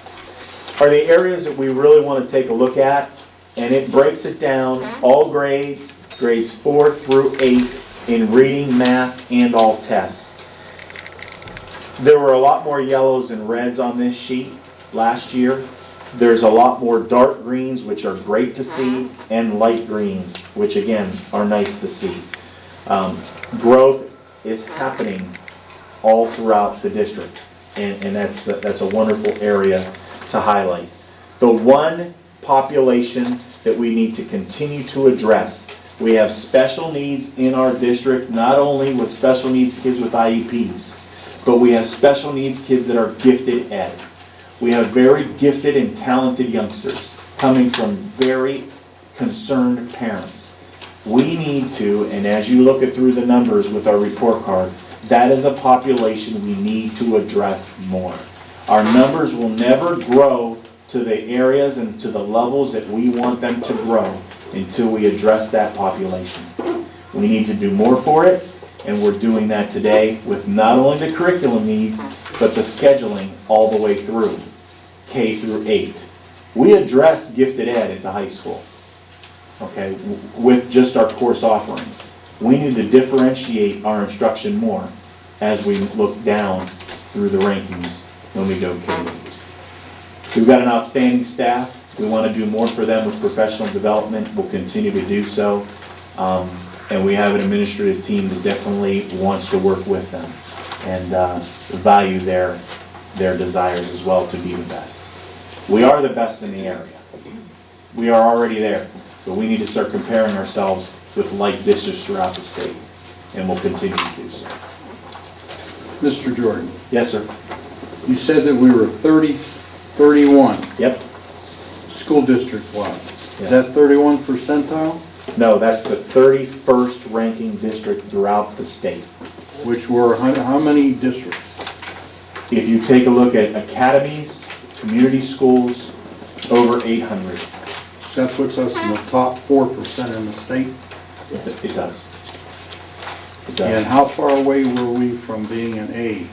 are the areas that we really want to take a look at, and it breaks it down, all grades, grades 4 through 8, in reading, math, and all tests. There were a lot more yellows and reds on this sheet last year. There's a lot more dark greens, which are great to see, and light greens, which again are nice to see. Growth is happening all throughout the district, and that's a wonderful area to highlight. The one population that we need to continue to address, we have special needs in our district, not only with special needs kids with IEPs, but we have special needs kids that are gifted ed. We have very gifted and talented youngsters coming from very concerned parents. We need to, and as you look at through the numbers with our report card, that is a population we need to address more. Our numbers will never grow to the areas and to the levels that we want them to grow until we address that population. We need to do more for it, and we're doing that today with not only the curriculum needs, but the scheduling all the way through, K through 8. We address gifted ed at the high school, okay, with just our course offerings. We need to differentiate our instruction more as we look down through the rankings when we go K-8. We've got an outstanding staff. We want to do more for them with professional development. We'll continue to do so. and we have an administrative team that definitely wants to work with them and value their desires as well to be the best. We are the best in the area. We are already there, but we need to start comparing ourselves with like districts throughout the state, and we'll continue to do so. Mr. Jordan, Yes, sir. you said that we were 31. Yep. School district-wide. Yes. Is that 31 percentile? No, that's the 31st ranking district throughout the state. Which were how many districts? If you take a look at academies, community schools, over 800. So that puts us in the top 4% in the state? It does. It And does. how far away were we from being an A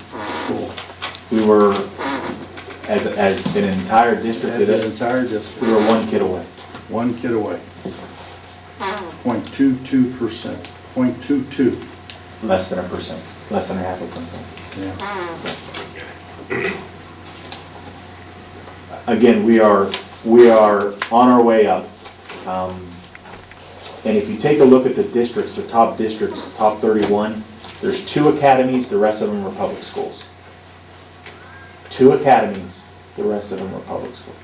school? We were, as an entire district, As an entire district? we were 1 kid away. 1 kid away. 0.22%, 0.22. Less than 1%, less than half a percent. Yeah. Again, we are on our way up. And if you take a look at the districts, the top districts, top 31, there's 2 academies, the rest of them are public schools. 2 academies, the rest of them are public schools.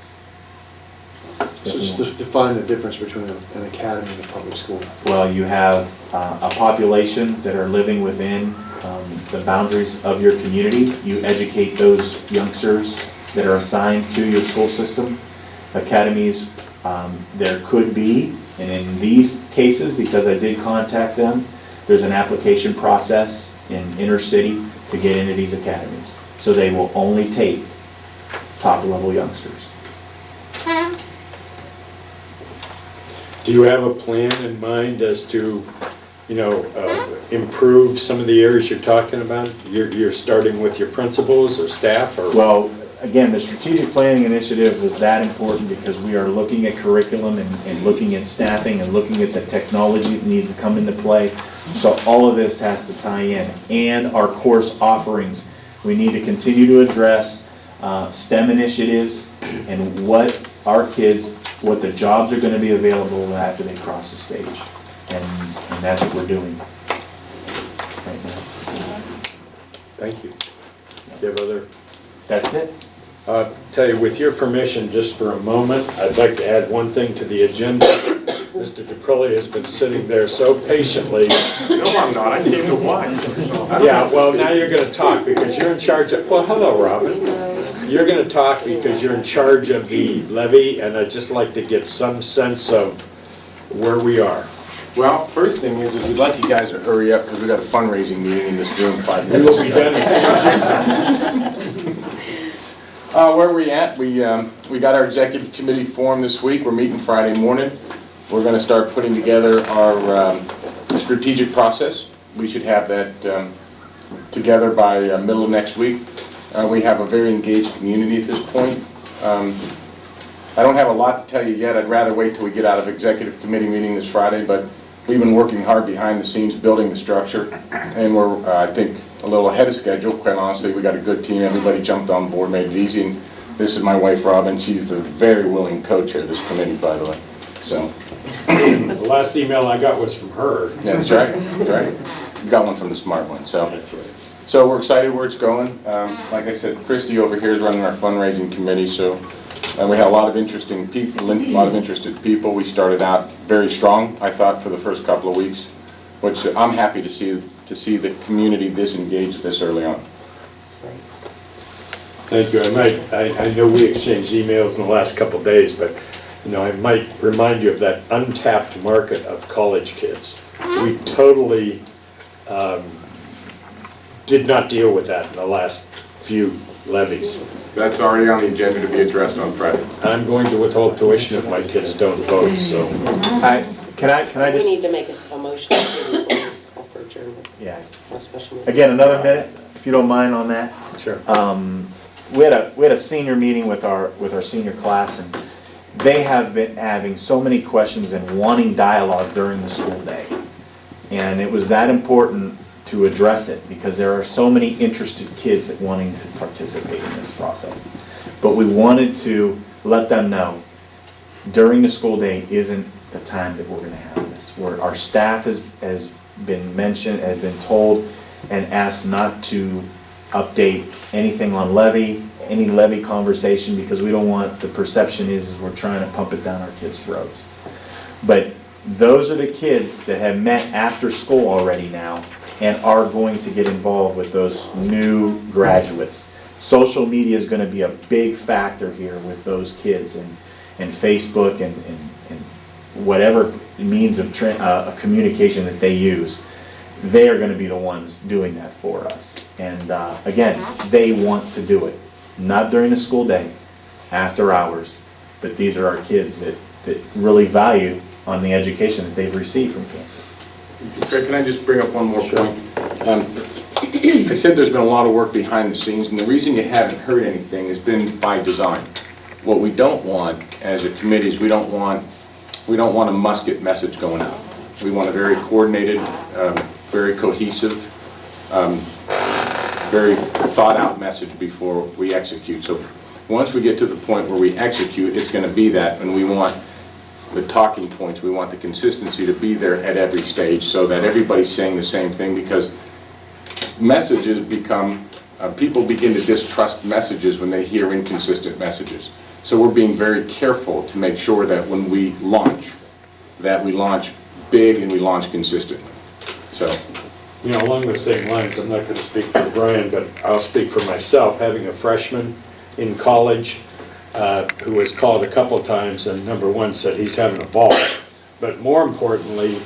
So just define the difference between an academy and a public school. Well, you have a population that are living within the boundaries of your community. You educate those youngsters that are assigned to your school system. Academies, there could be, and in these cases, because I did contact them, there's an application process in inner city to get into these academies. So they will only take top-level youngsters. Do you have a plan in mind as to, improve some of the areas you're talking about? You're starting with your principals or staff or? Well, again, the strategic planning initiative was that important because we are looking at curriculum and looking at staffing and looking at the technology that needs to come into play. So all of this has to tie in. And our course offerings. We need to continue to address STEM initiatives and what our kids, what the jobs are going to be available after they cross the stage. And that's what we're doing right now. Thank you. Do you have other? That's it. Tell you, with your permission, just for a moment, I'd like to add one thing to the agenda. Mr. DePrilli has been sitting there so patiently. No, I'm not. I came to watch. Yeah, well, now you're going to talk because you're in charge of, well, hello, Robin. You're going to talk because you're in charge of the levy, and I'd just like to get some sense of where we are. Well, first thing is we'd like you guys to hurry up because we got a fundraising meeting in this room in 5 We minutes. will be done as soon as Where are we at? We got our executive committee formed this week. We're meeting Friday morning. We're going to start putting together our strategic process. We should have that together by middle of next week. We have a very engaged community at this point. I don't have a lot to tell you yet. I'd rather wait till we get out of executive committee meeting this Friday, but we've been working hard behind the scenes building the structure, and we're, I think, a little ahead of schedule. Quite honestly, we got a good team. Everybody jumped on board, made it easy. And this is my wife, Robin. She's the very willing co-chair of this committee, by the way. So. The last email I got was from her. Yeah, that's right. That's right. You got one from the smart one. So. So we're excited where it's going. Like I said, Christy over here is running our fundraising committee. So. We had a lot of interesting people, a lot of interested people. We started out very strong, I thought, for the first couple of weeks, which I'm happy to see the community this engaged this early on. Thank you. I know we exchanged emails in the last couple of days, but I might remind you of that untapped market of college kids. We totally did not deal with that in the last few levies. That's already on the agenda to be addressed on Friday. I'm going to withhold tuition if my kids don't vote, so. Can I We just, need to make a motion for adjournment. yeah. Or special meeting. Again, another minute, if you don't mind on that. Sure. We had a senior meeting with our senior class, and they have been having so many questions and wanting dialogue during the school day. And it was that important to address it because there are so many interested kids that wanting to participate in this process. But we wanted to let them know during the school day isn't the time that we're going to have this. where our staff has been mentioned, has been told and asked not to update anything on levy, any levy conversation, because we don't want, the perception is we're trying to pump it down our kids' throats. But those are the kids that have met after school already now and are going to get involved with those new graduates. Social media is going to be a big factor here with those kids, and Facebook and whatever means of communication that they use. They are going to be the ones doing that for us. And again, they want to do it. Not during the school day, after hours, but these are our kids that really value on the education that they've received from Canfield. Craig, can I just bring up one more point? I said there's been a lot of work behind the scenes, and the reason you haven't heard anything has been by design. What we don't want as a committee is we don't want a musket message going out. We want a very coordinated, very cohesive, very thought-out message before we execute. So once we get to the point where we execute, it's going to be that, and we want the talking points, we want the consistency to be there at every stage so that everybody's saying the same thing, because messages become, people begin to distrust messages when they hear inconsistent messages. So we're being very careful to make sure that when we launch big and we launch consistently. So, you know, along the same lines, I'm not going to speak for Brian, but I'll speak for myself. Having a freshman in college who was called a couple of times, and number one said he's having a ball. But more importantly,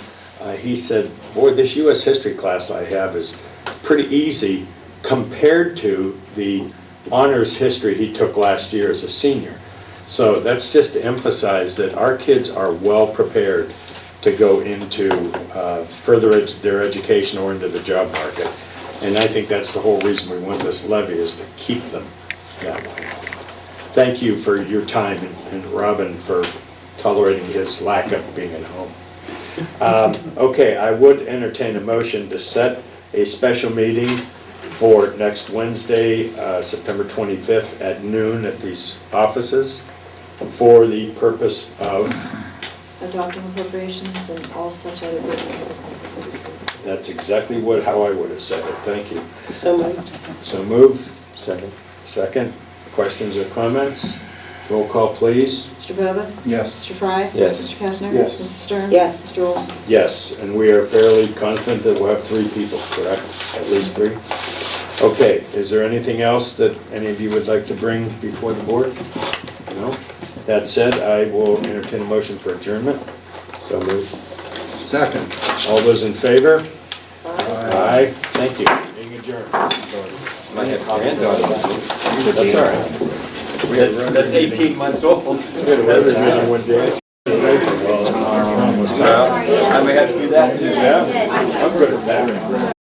he said, boy, this U.S. history class I have is pretty easy compared to the honors history he took last year as a senior. So that's just to emphasize that our kids are well prepared to go into further their education or into the job market. And I think that's the whole reason we want this levy, is to keep them that way. Thank you for your time, and Robin for tolerating his lack of being at home. Okay, I would entertain a motion to set a special meeting for next Wednesday, September 25th at noon at these offices for the purpose of Adopting appropriations and all such other businesses. That's exactly how I would have said it. Thank you. So moved. So move. Second. Second. Questions or comments? Roll call, please. Mr. Bova? Yes. Mr. Fry? Yes. Mr. Kestner? Yes. Mrs. Stern? Yes. Mr. Olson? Yes, and we are fairly confident that we'll have 3 people, correct? At least 3? Okay, is there anything else that any of you would like to bring before the board? No? That said, I will entertain a motion for adjournment. So moved. Second. All those in favor? Aye. Thank you. Being adjourned. That's all right. That's 18 months old. That was done one day. I may have to do that too. Yeah, I'm good at that.